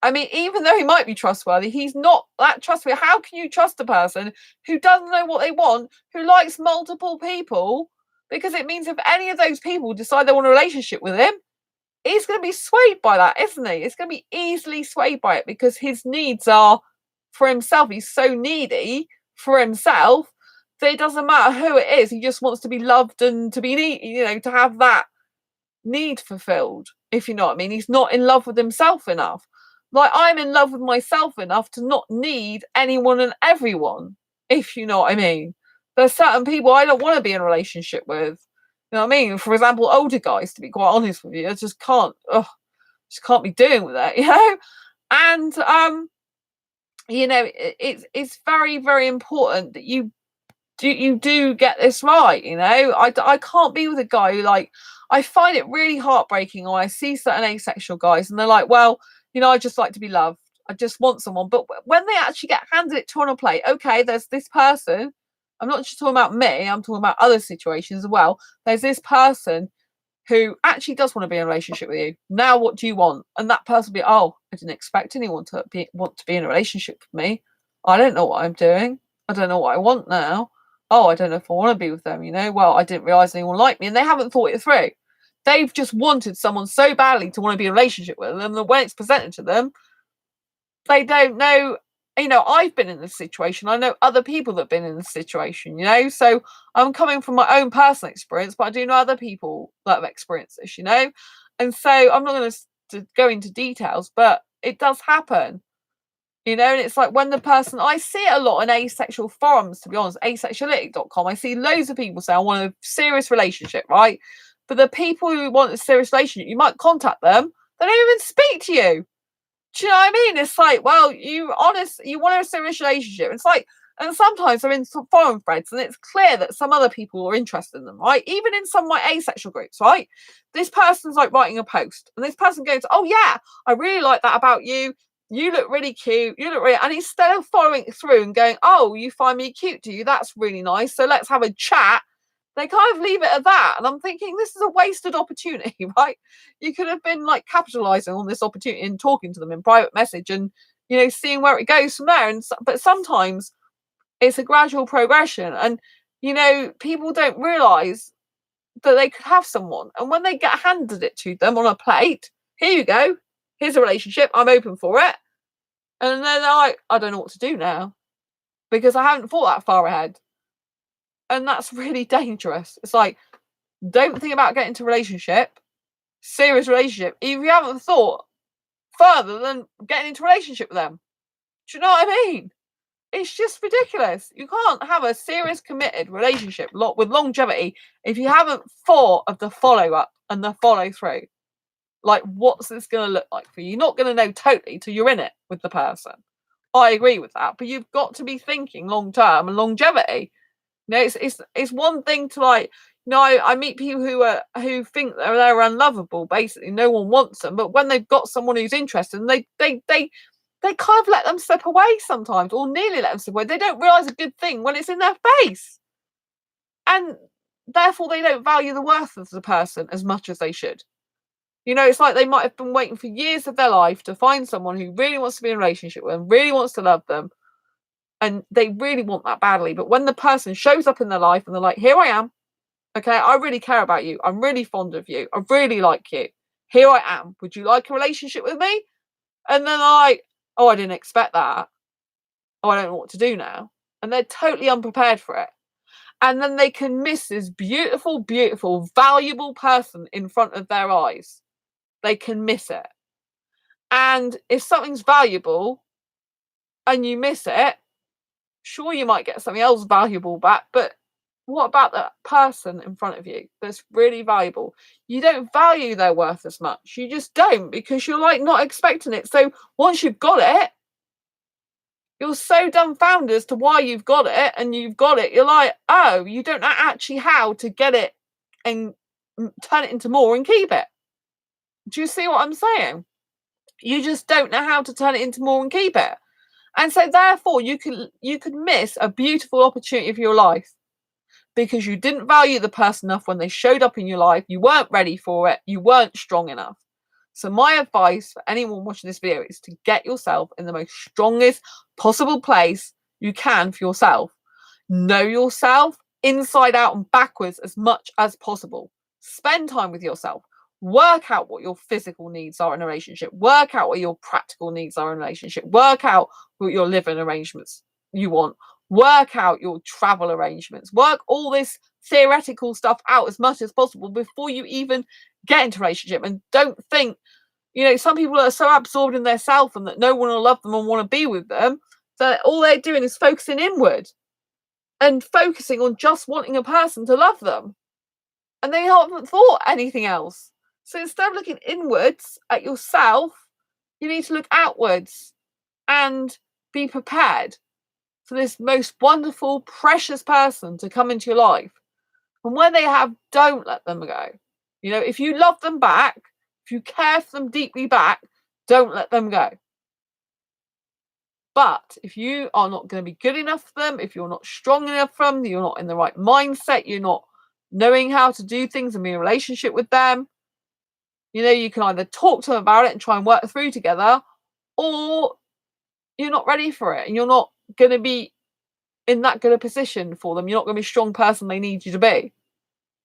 I mean, even though he might be trustworthy, he's not that trustworthy. How can you trust a person who doesn't know what they want, who likes multiple people? Because it means if any of those people decide they want a relationship with him, he's going to be swayed by that, isn't he? It's going to be easily swayed by it, because his needs are for himself. He's so needy for himself that it doesn't matter who it is. He just wants to be loved and to be, to have that need fulfilled, if you know what I mean. He's not in love with himself enough. Like, I'm in love with myself enough to not need anyone and everyone, if you know what I mean. There's certain people I don't want to be in a relationship with. You know what I mean? For example, older guys, to be quite honest with you, I just can't be doing with it, And it's very, very important that you do get this right. I can't be with a guy who, like, I find it really heartbreaking when I see certain asexual guys and they're like, well, I just like to be loved, I just want someone. But when they actually get handed it to on a plate, okay, there's this person, I'm not just talking about me, I'm talking about other situations as well. There's this person who actually does want to be in a relationship with you. Now what do you want? And that person will be, oh, I didn't expect anyone to want to be in a relationship with me. I don't know what I'm doing. I don't know what I want now. Oh, I don't know if I want to be with them, Well, I didn't realise anyone liked me. And they haven't thought it through. They've just wanted someone so badly to want to be in a relationship with them that when it's presented to them, they don't know. I've been in this situation. I know other people that have been in this situation, So I'm coming from my own personal experience, but I do know other people that have experienced this, And so I'm not going to go into details, but it does happen. And it's like when the person, I see it a lot in asexual forums, to be honest, asexuality.com. I see loads of people say, I want a serious relationship, right? But the people who want a serious relationship, you might contact them, they don't even speak to you. Do you know what I mean? It's like, well, you want a serious relationship. It's like, and sometimes I'm in some forum threads and it's clear that some other people are interested in them, right? Even in some of my asexual groups, right? This person's like writing a post and this person goes, oh yeah, I really like that about you. You look really cute. You look really, and instead of following through and going, oh, you find me cute, do you? That's really nice. So let's have a chat. They kind of leave it at that. And I'm thinking, this is a wasted opportunity, right? You could have been like capitalizing on this opportunity and talking to them in private message and, seeing where it goes from there. But sometimes it's a gradual progression. And, people don't realize that they could have someone. And when they get handed it to them on a plate, here you go. Here's a relationship. I'm open for it. And then they're like, I don't know what to do now because I haven't thought that far ahead. And that's really dangerous. It's like, don't think about getting into a relationship, serious relationship, if you haven't thought further than getting into a relationship with them. Do you know what I mean? It's just ridiculous. You can't have a serious, committed relationship with longevity if you haven't thought of the follow-up and the follow-through. Like, what's this going to look like for you? You're not going to know totally till you're in it with the person. I agree with that. But you've got to be thinking long-term and longevity. It's one thing to, like, I meet people who think they're unlovable. Basically, no one wants them. But when they've got someone who's interested, and they kind of let them slip away sometimes, or nearly let them slip away. They don't realise a good thing when it's in their face, and therefore they don't value the worth of the person as much as they should. It's like they might have been waiting for years of their life to find someone who really wants to be in a relationship with them, really wants to love them, and they really want that badly. But when the person shows up in their life and they're like, here I am, okay, I really care about you, I'm really fond of you, I really like you, here I am, would you like a relationship with me? And then oh, I didn't expect that. Oh, I don't know what to do now. And they're totally unprepared for it. And then they can miss this beautiful, beautiful, valuable person in front of their eyes. They can miss it. And if something's valuable and you miss it, sure, you might get something else valuable back, but what about that person in front of you that's really valuable? You don't value their worth as much. You just don't, because you're like not expecting it. So once you've got it, you're so dumbfounded as to why you've got it, and you've got it. You're like, oh, you don't know actually how to get it and turn it into more and keep it. Do you see what I'm saying? You just don't know how to turn it into more and keep it. And so therefore you could miss a beautiful opportunity of your life because you didn't value the person enough when they showed up in your life. You weren't ready for it. You weren't strong enough. So my advice for anyone watching this video is to get yourself in the most strongest possible place you can for yourself. Know yourself inside out and backwards as much as possible. Spend time with yourself. Work out what your physical needs are in a relationship. Work out what your practical needs are in a relationship. Work out what your living arrangements you want. Work out your travel arrangements. Work all this theoretical stuff out as much as possible before you even get into a relationship. And don't think, some people are so absorbed in their self and that no one will love them and want to be with them, that all they're doing is focusing inward and focusing on just wanting a person to love them. And they haven't thought anything else. So instead of looking inwards at yourself, you need to look outwards and be prepared for this most wonderful, precious person to come into your life. And when they have, don't let them go. If you love them back, if you care for them deeply back, don't let them go. But if you are not going to be good enough for them, if you're not strong enough for them, you're not in the right mindset, you're not knowing how to do things and be in a relationship with them, you can either talk to them about it and try and work through together, or you're not ready for it and you're not going to be in that good a position for them. You're not going to be a strong person they need you to be.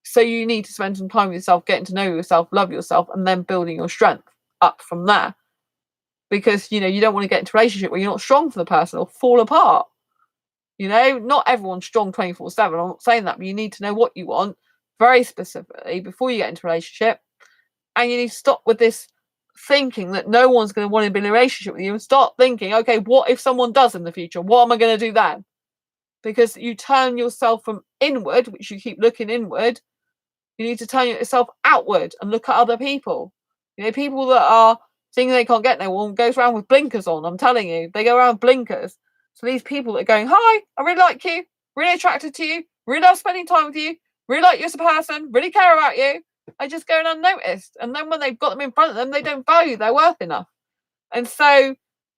So you need to spend some time with yourself, getting to know yourself, love yourself, and then building your strength up from there. Because, you don't want to get into a relationship where you're not strong for the person or fall apart. Not everyone's strong 24/7. I'm not saying that, but you need to know what you want very specifically before you get into a relationship. And you need to stop with this thinking that no one's going to want to be in a relationship with you, and start thinking, okay, what if someone does in the future? What am I going to do then? Because you turn yourself from inward, which you keep looking inward, you need to turn yourself outward and look at other people. People that are thinking they can't get no one goes around with blinkers on. I'm telling you, they go around with blinkers. So these people that are going, hi, I really like you, really attracted to you, really love spending time with you, really like you as a person, really care about you, are just going unnoticed. And then when they've got them in front of them, they don't value their worth enough. And so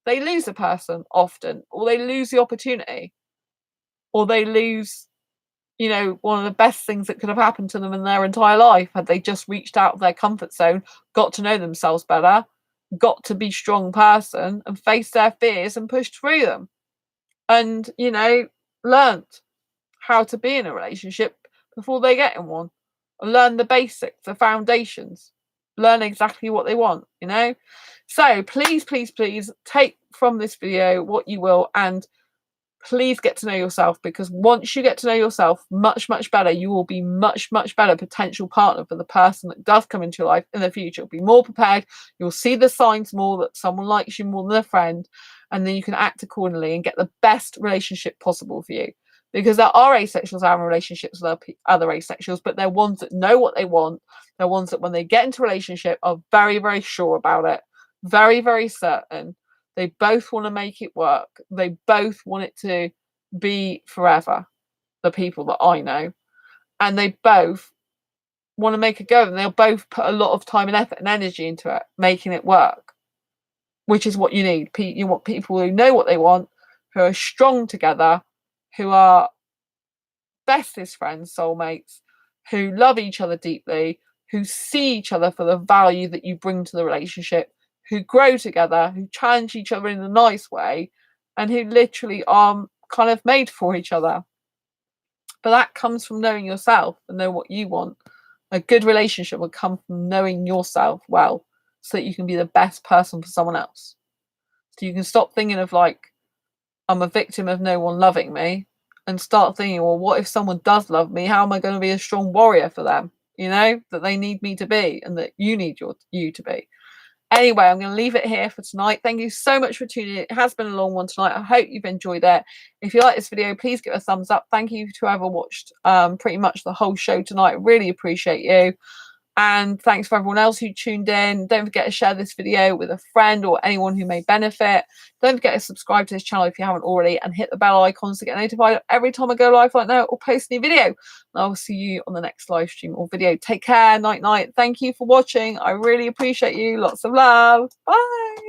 they lose a person often, or they lose the opportunity, or they lose, one of the best things that could have happened to them in their entire life had they just reached out of their comfort zone, got to know themselves better, got to be a strong person and face their fears and pushed through them. And, learnt how to be in a relationship before they get in one. Learn the basics, the foundations. Learn exactly what they want, So please, please, please take from this video what you will, and please get to know yourself, because once you get to know yourself much, much better, you will be much, much better potential partner for the person that does come into your life in the future. You'll be more prepared. You'll see the signs more that someone likes you more than a friend, and then you can act accordingly and get the best relationship possible for you. Because there are asexuals that have relationships with other asexuals, but they're ones that know what they want. They're ones that when they get into a relationship are very, very sure about it, very, very certain. They both want to make it work. They both want it to be forever, the people that I know. And they both want to make it go. And they'll both put a lot of time and effort and energy into it, making it work, which is what you need. You want people who know what they want, who are strong together, who are bestest friends, soulmates, who love each other deeply, who see each other for the value that you bring to the relationship, who grow together, who challenge each other in a nice way, and who literally are kind of made for each other. But that comes from knowing yourself and know what you want. A good relationship will come from knowing yourself well, so that you can be the best person for someone else. So you can stop thinking of like, I'm a victim of no one loving me, and start thinking, well, what if someone does love me? How am I going to be a strong warrior for them? That they need me to be, and that you need you to be. Anyway, I'm going to leave it here for tonight. Thank you so much for tuning in. It has been a long one tonight. I hope you've enjoyed it. If you like this video, please give it a thumbs up. Thank you to whoever watched pretty much the whole show tonight. Really appreciate you. And thanks for everyone else who tuned in. Don't forget to share this video with a friend or anyone who may benefit. Don't forget to subscribe to this channel if you haven't already, and hit the bell icon to get notified every time I go live like that or post a new video. And I'll see you on the next live stream or video. Take care. Night night. Thank you for watching. I really appreciate you. Lots of love. Bye.